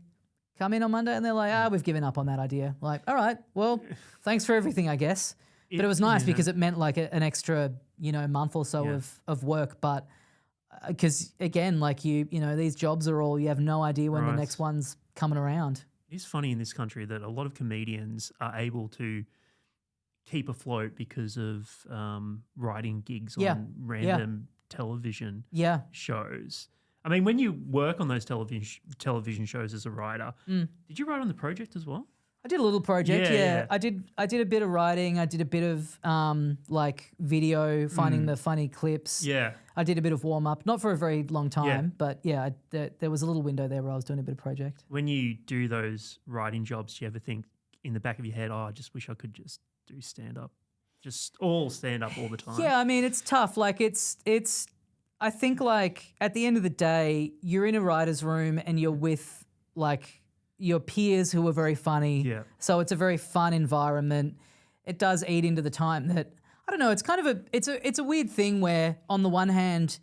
Speaker 2: come in on Monday. And they're like, we've given up on that idea. Like, all right, well, thanks for everything, I guess. But it was nice because it meant like an extra, month or so of work. But because again, like these jobs are all, you have no idea when the next one's coming around.
Speaker 1: It's funny in this country that a lot of comedians are able to keep afloat because of writing gigs on random television shows. I mean, when you work on those television shows as a writer, did you write on the project as well?
Speaker 2: I did a little project, yeah. I did a bit of writing. I did a bit of like video, finding the funny clips.
Speaker 1: Yeah.
Speaker 2: I did a bit of warm up, not for a very long time, but there was a little window there where I was doing a bit of project.
Speaker 1: When you do those writing jobs, do you ever think in the back of your head, I just wish I could just do stand up, just all stand up all the time?
Speaker 2: Yeah, I mean, it's tough. Like it's. I think like at the end of the day, you're in a writer's room and you're with like your peers who are very funny.
Speaker 1: Yeah.
Speaker 2: So it's a very fun environment. It does eat into the time that, I don't know, it's kind of it's a weird thing where on the one hand,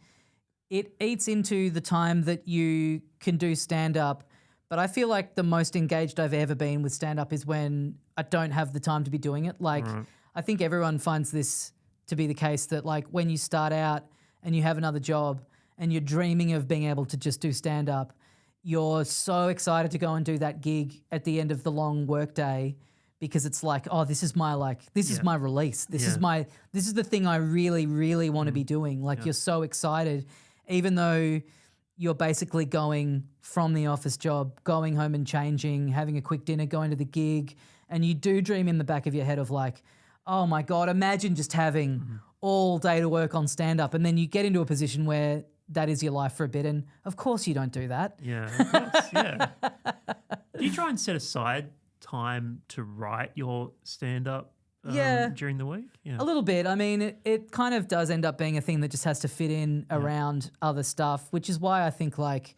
Speaker 2: it eats into the time that you can do stand up. But I feel like the most engaged I've ever been with stand up is when I don't have the time to be doing it. Like I think everyone finds this to be the case that like when you start out and you have another job and you're dreaming of being able to just do stand-up, you're so excited to go and do that gig at the end of the long workday because it's like, oh, this is my is my release. This is the thing I really, really want to be doing. Like you're so excited, even though you're basically going from the office job, going home and changing, having a quick dinner, going to the gig, and you do dream in the back of your head of like, oh my God, imagine just having all day to work on stand-up, and then you get into a position where that is your life for a bit, and of course you don't do that.
Speaker 1: Yeah, of course, yeah. Do you try and set aside time to write your stand-up during the week? Yeah.
Speaker 2: A little bit. I mean, it kind of does end up being a thing that just has to fit in around other stuff, which is why I think like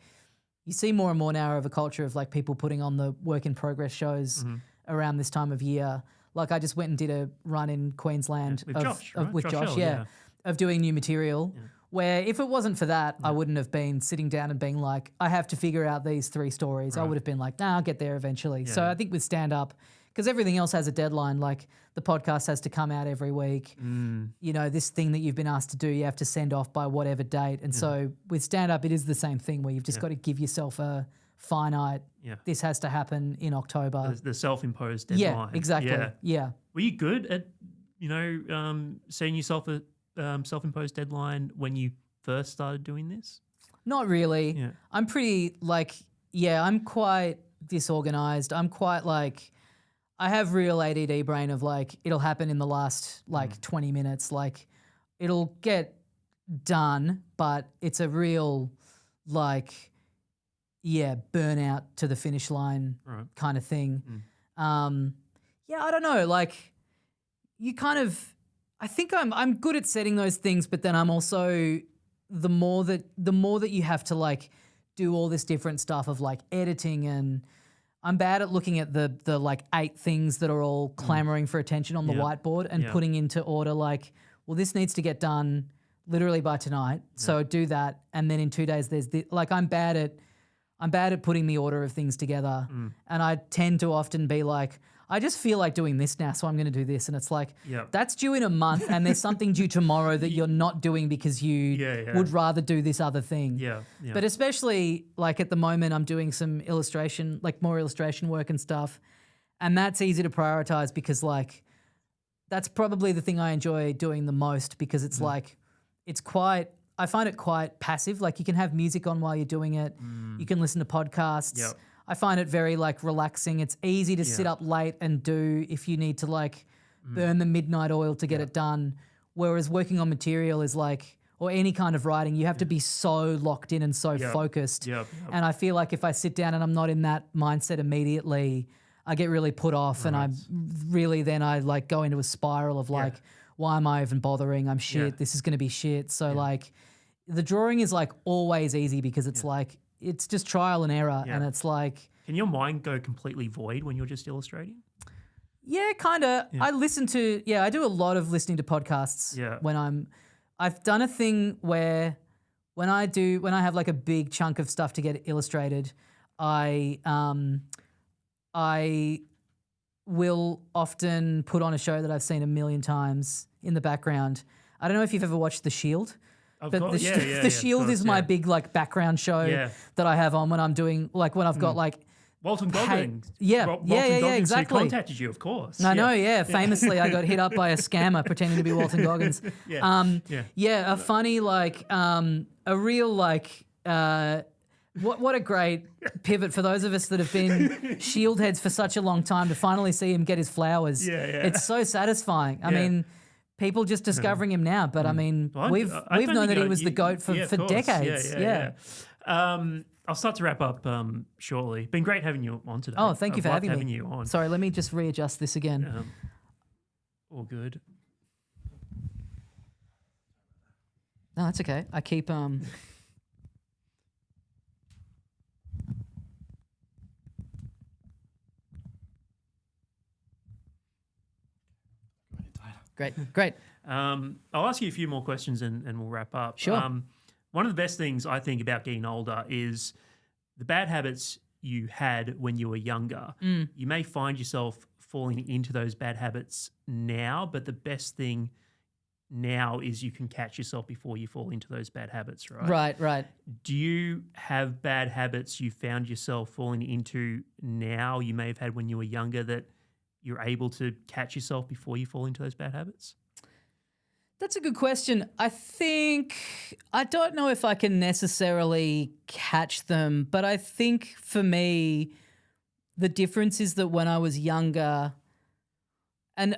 Speaker 2: you see more and more now of a culture of like people putting on the work in progress shows around this time of year. Like I just went and did a run in Queensland
Speaker 1: with Josh, right?
Speaker 2: with Josh, of doing new material. Where if it wasn't for that, I wouldn't have been sitting down and being like, I have to figure out these 3 stories. I would have been like, nah, I'll get there eventually. So I think with stand up, because everything else has a deadline, like the podcast has to come out every week. This thing that you've been asked to do, you have to send off by whatever date. And so with stand up, it is the same thing where you've just got to give yourself a finite, this has to happen in October.
Speaker 1: The self-imposed deadline.
Speaker 2: Yeah, exactly. Yeah.
Speaker 1: Were you good at, setting yourself a self-imposed deadline when you first started doing this?
Speaker 2: Not really.
Speaker 1: Yeah.
Speaker 2: I'm pretty I'm quite disorganized. I'm quite like, I have real ADD brain of like, it'll happen in the last 20 minutes. Like it'll get done, but it's a real burnout to the finish line kind of thing. I don't know. Like you kind of, I think I'm good at setting those things, but then I'm also the more that you have to like do all this different stuff of like editing, and I'm bad at looking at the like 8 things that are all clamoring for attention on the whiteboard and putting into order like, well, this needs to get done literally by tonight. So do that, and then in 2 days there's this. Like I'm bad at putting the order of things together, and I tend to often be like, I just feel like doing this now, so I'm going to do this. And it's like, that's due in a month and there's something due tomorrow that you're not doing because you would rather do this other thing. But especially like at the moment I'm doing some illustration, like more illustration work and stuff. And that's easy to prioritize because like that's probably the thing I enjoy doing the most because it's like, I find it quite passive. Like you can have music on while you're doing it. You can listen to podcasts. I find it very like relaxing. It's easy to sit up late and do if you need to like burn the midnight oil to get it done. Whereas working on material is like, or any kind of writing, you have to be so locked in and so focused. And I feel like if I sit down and I'm not in that mindset immediately, I get really put off and I like go into a spiral of like, why am I even bothering? I'm shit. This is going to be shit. So like the drawing is like always easy because it's like, it's just trial and error. And it's like.
Speaker 1: Can your mind go completely void when you're just illustrating?
Speaker 2: Yeah, kind of. I listen to, I do a lot of listening to podcasts when I've done a thing where when I have like a big chunk of stuff to get illustrated, I will often put on a show that I've seen a million times in the background. I don't know if you've ever watched The Shield. The Shield is my big like background show that I have on when I'm doing like when I've got like
Speaker 1: Walton Goggins.
Speaker 2: Exactly.
Speaker 1: Who contacted you, of course.
Speaker 2: I know, famously, I got hit up by a scammer pretending to be Walton Goggins. A funny, like, a real, like, what a great pivot for those of us that have been Shield heads for such a long time to finally see him get his flowers. It's so satisfying. I mean, people just discovering him now, but I mean, we've known that he was the GOAT for decades.
Speaker 1: I'll start to wrap up shortly. Been great having you on today.
Speaker 2: Oh, thank you for having me.
Speaker 1: You on.
Speaker 2: Sorry, let me just readjust this again.
Speaker 1: All good.
Speaker 2: No, that's okay. I keep Great.
Speaker 1: I'll ask you a few more questions and we'll wrap up.
Speaker 2: Sure.
Speaker 1: One of the best things I think about getting older is the bad habits you had when you were younger. You may find yourself falling into those bad habits now, but the best thing now is you can catch yourself before you fall into those bad habits, right?
Speaker 2: Right.
Speaker 1: Do you have bad habits you found yourself falling into now you may have had when you were younger that you're able to catch yourself before you fall into those bad habits?
Speaker 2: That's a good question. I don't know if I can necessarily catch them, but I think for me, the difference is that when I was younger, and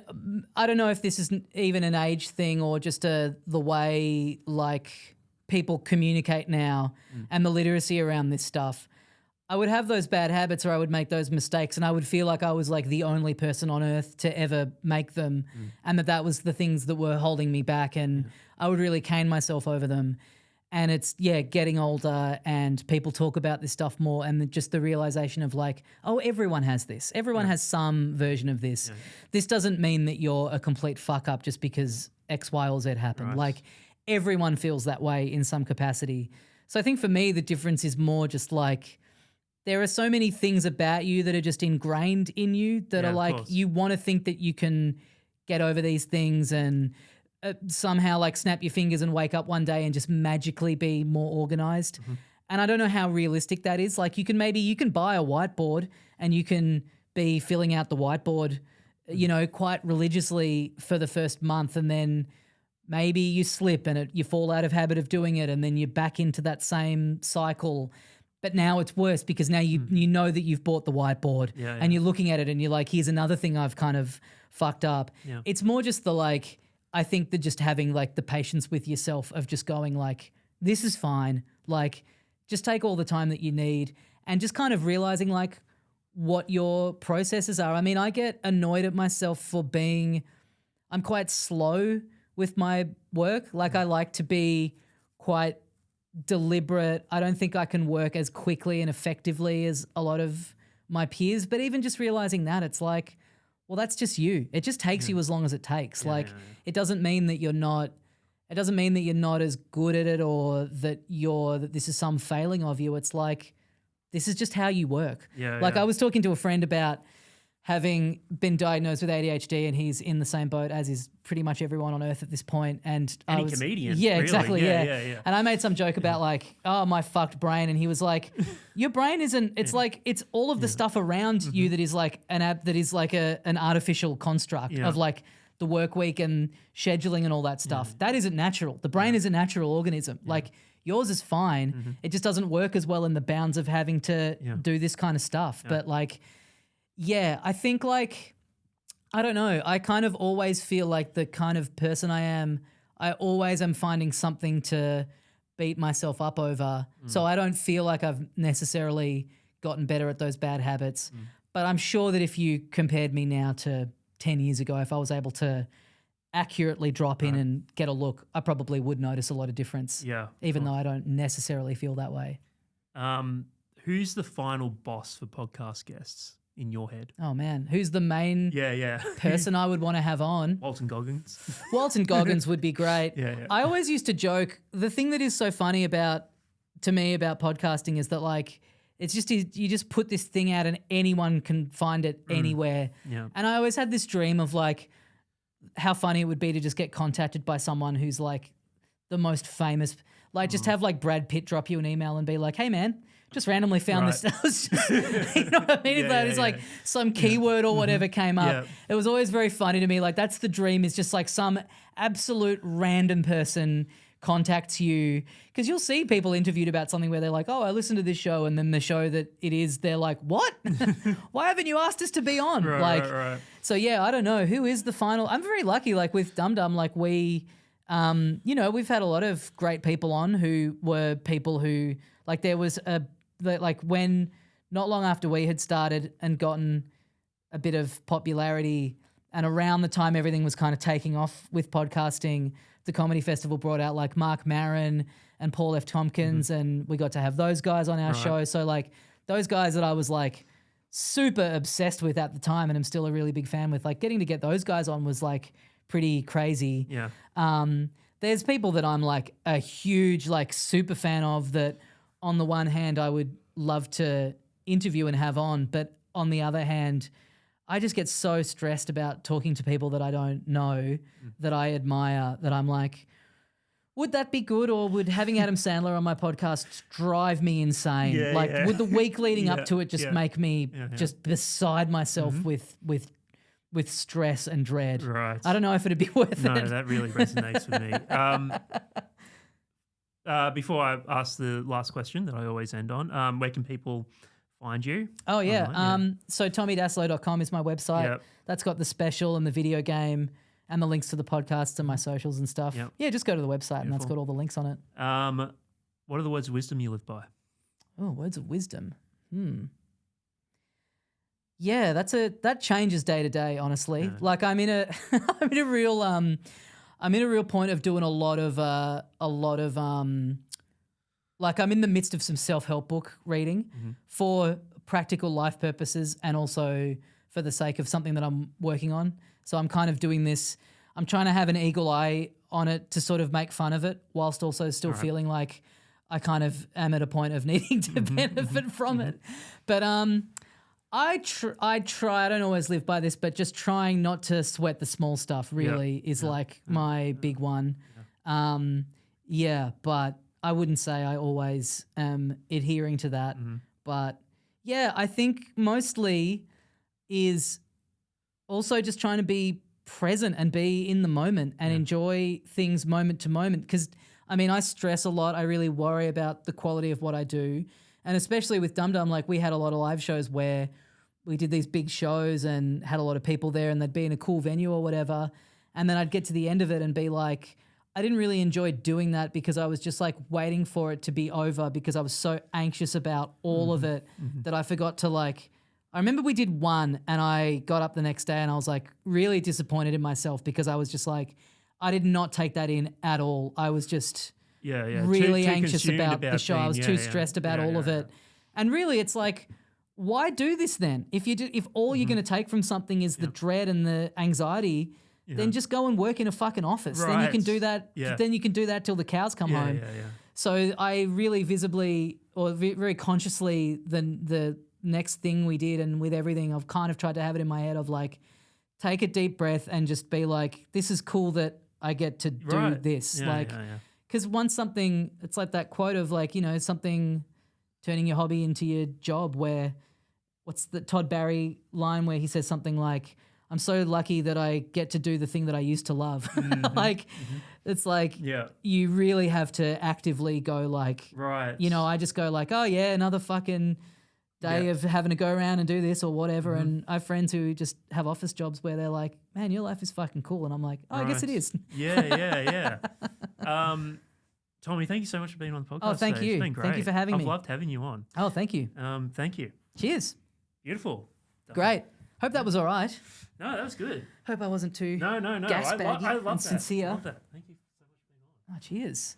Speaker 2: I don't know if this is even an age thing or just the way like people communicate now and the literacy around this stuff, I would have those bad habits or I would make those mistakes and I would feel like I was like the only person on earth to ever make them and that was the things that were holding me back and I would really cane myself over them. And it's, getting older and people talk about this stuff more and just the realization of like, oh, everyone has this. Everyone has some version of this. This doesn't mean that you're a complete fuck up just because X, Y, or Z happened.
Speaker 1: Right.
Speaker 2: Like everyone feels that way in some capacity. So I think for me, the difference is more just like, there are so many things about you that are just ingrained in you that are like, you want to think that you can get over these things and somehow like snap your fingers and wake up one day and just magically be more organized. And I don't know how realistic that is. Like you can buy a whiteboard and you can be filling out the whiteboard, quite religiously for the first month and then maybe you slip and you fall out of habit of doing it and then you're back into that same cycle. But now it's worse because now you know that you've bought the whiteboard and you're looking at it and you're like, here's another thing I've kind of fucked up. Yeah. It's more just the like, I think that just having like the patience with yourself of just going like, this is fine. Like just take all the time that you need and just kind of realizing like what your processes are. I mean, I get annoyed at myself for I'm quite slow with my work. Like I like to be quite deliberate. I don't think I can work as quickly and effectively as a lot of my peers, but even just realizing that it's like, well, that's just you. It just takes you as long as it takes. It doesn't mean that you're not as good at it or that this is some failing of you. It's like, this is just how you work. I was talking to a friend about having been diagnosed with ADHD and he's in the same boat as is pretty much everyone on earth at this point. And
Speaker 1: any comedian.
Speaker 2: Yeah,
Speaker 1: really.
Speaker 2: Exactly. Yeah. And I made some joke about like, oh, my fucked brain. And he was like, your brain isn't, it's like, it's all of the stuff around you that is like an artificial construct of like the work week and scheduling and all that stuff. That isn't natural. The brain is a natural organism. Like yours is fine. It just doesn't work as well in the bounds of having to do this kind of stuff. But like, I think like I don't know. I kind of always feel like the kind of person I am, I always am finding something to beat myself up over. So I don't feel like I've necessarily gotten better at those bad habits. But I'm sure that if you compared me now to 10 years ago, if I was able to accurately drop in and get a look, I probably would notice a lot of difference.
Speaker 1: Yeah.
Speaker 2: Even though I don't necessarily feel that way.
Speaker 1: Who's the final boss for podcast guests in your head?
Speaker 2: Oh, man. Who's the main person I would want to have on?
Speaker 1: Walton Goggins.
Speaker 2: Walton Goggins would be great.
Speaker 1: Yeah.
Speaker 2: I always used to joke, the thing that is so funny to me about podcasting is that like, it's just you just put this thing out and anyone can find it anywhere.
Speaker 1: Yeah.
Speaker 2: And I always had this dream of like how funny it would be to just get contacted by someone who's like the most famous, like just have like Brad Pitt drop you an email and be like, hey man, just randomly found this. You know what I mean? It's like some keyword or whatever came up.
Speaker 1: Yeah.
Speaker 2: It was always very funny to me. Like that's the dream, is just like some absolute random person contacts you, because you'll see people interviewed about something where they're like, oh, I listened to this show, and then the show that it is, they're like, what? Why haven't you asked us to be on?
Speaker 1: Right.
Speaker 2: So yeah, I don't know who is the final. I'm very lucky, like with Dum Dum, like we, we've had a lot of great people on who were people who, like there was like when not long after we had started and gotten a bit of popularity, and around the time everything was kind of taking off with podcasting, the Comedy Festival brought out like Mark Maron and Paul F. Tompkins, and we got to have those guys on our show. So like those guys that I was like super obsessed with at the time, and I'm still a really big fan with, like getting to get those guys on was like pretty crazy.
Speaker 1: Yeah.
Speaker 2: There's people that I'm like a huge like super fan of that on the one hand I would love to interview and have on, but on the other hand, I just get so stressed about talking to people that I don't know, that I admire, that I'm like, would that be good, or would having Adam Sandler on my podcast drive me insane? Would the week leading up to it just make me just beside myself with stress and dread?
Speaker 1: Right.
Speaker 2: I don't know if it'd be worth it.
Speaker 1: No, that really resonates with me. Before I ask the last question that I always end on, where can people find you?
Speaker 2: Oh, yeah. So TommyDassalo.com is my website.
Speaker 1: Yep.
Speaker 2: That's got the special and the video game and the links to the podcasts and my socials and stuff.
Speaker 1: Yep.
Speaker 2: Yeah, just go to the website and that's got all the links on it.
Speaker 1: What are the words of wisdom you live by?
Speaker 2: Oh, words of wisdom. Yeah, that changes day to day, honestly.
Speaker 1: Yeah.
Speaker 2: Like I'm in a real point of doing a lot of like I'm in the midst of some self-help book reading for practical life purposes and also for the sake of something that I'm working on. So I'm kind of doing this. I'm trying to have an eagle eye on it to sort of make fun of it whilst also still feeling like I kind of am at a point of needing to benefit from it. But I try, I don't always live by this, but just trying not to sweat the small stuff really is like my big one. But I wouldn't say I always am adhering to that. But yeah, I think mostly is also just trying to be present and be in the moment and enjoy things moment to moment. Because, I mean, I stress a lot. I really worry about the quality of what I do. And especially with Dum Dum, like we had a lot of live shows where we did these big shows and had a lot of people there and they'd be in a cool venue or whatever. And then I'd get to the end of it and be like, I didn't really enjoy doing that because I was just like waiting for it to be over because I was so anxious about all of it that I forgot to like, I remember we did one and I got up the next day and I was like really disappointed in myself because I was just like, I did not take that in at all. I was just really too anxious about the show. I was too stressed about all of it. And really it's like, why do this then? If all you're going to take from something is the dread and the anxiety, then just go and work in a fucking office.
Speaker 1: Right.
Speaker 2: Then you can do that. Then you can do that till the cows come home. So I really visibly or very consciously the next thing we did and with everything, I've kind of tried to have it in my head of like, take a deep breath and just be like, this is cool that I get to do this. Because once something, it's like that quote of like, something turning your hobby into your job where, what's the Todd Barry line where he says something like, I'm so lucky that I get to do the thing that I used to love. It's like you really have to actively go like, I just go like, oh yeah, another fucking day of having to go around and do this or whatever. And I have friends who just have office jobs where they're like, man, your life is fucking cool. And I'm like, oh, I guess it is.
Speaker 1: Yeah. Tommy, thank you so much for being on the podcast.
Speaker 2: Oh, thank
Speaker 1: today.
Speaker 2: you.
Speaker 1: It's been great.
Speaker 2: Thank you for having me.
Speaker 1: I've loved having you on.
Speaker 2: Oh, thank you.
Speaker 1: Thank you.
Speaker 2: Cheers.
Speaker 1: Beautiful.
Speaker 2: Great. Hope that was all right.
Speaker 1: No, that was good.
Speaker 2: Hope I wasn't too
Speaker 1: No.
Speaker 2: gas baggy
Speaker 1: I love
Speaker 2: and
Speaker 1: that.
Speaker 2: sincere.
Speaker 1: I love that. Thank you so much for being on.
Speaker 2: Oh, cheers.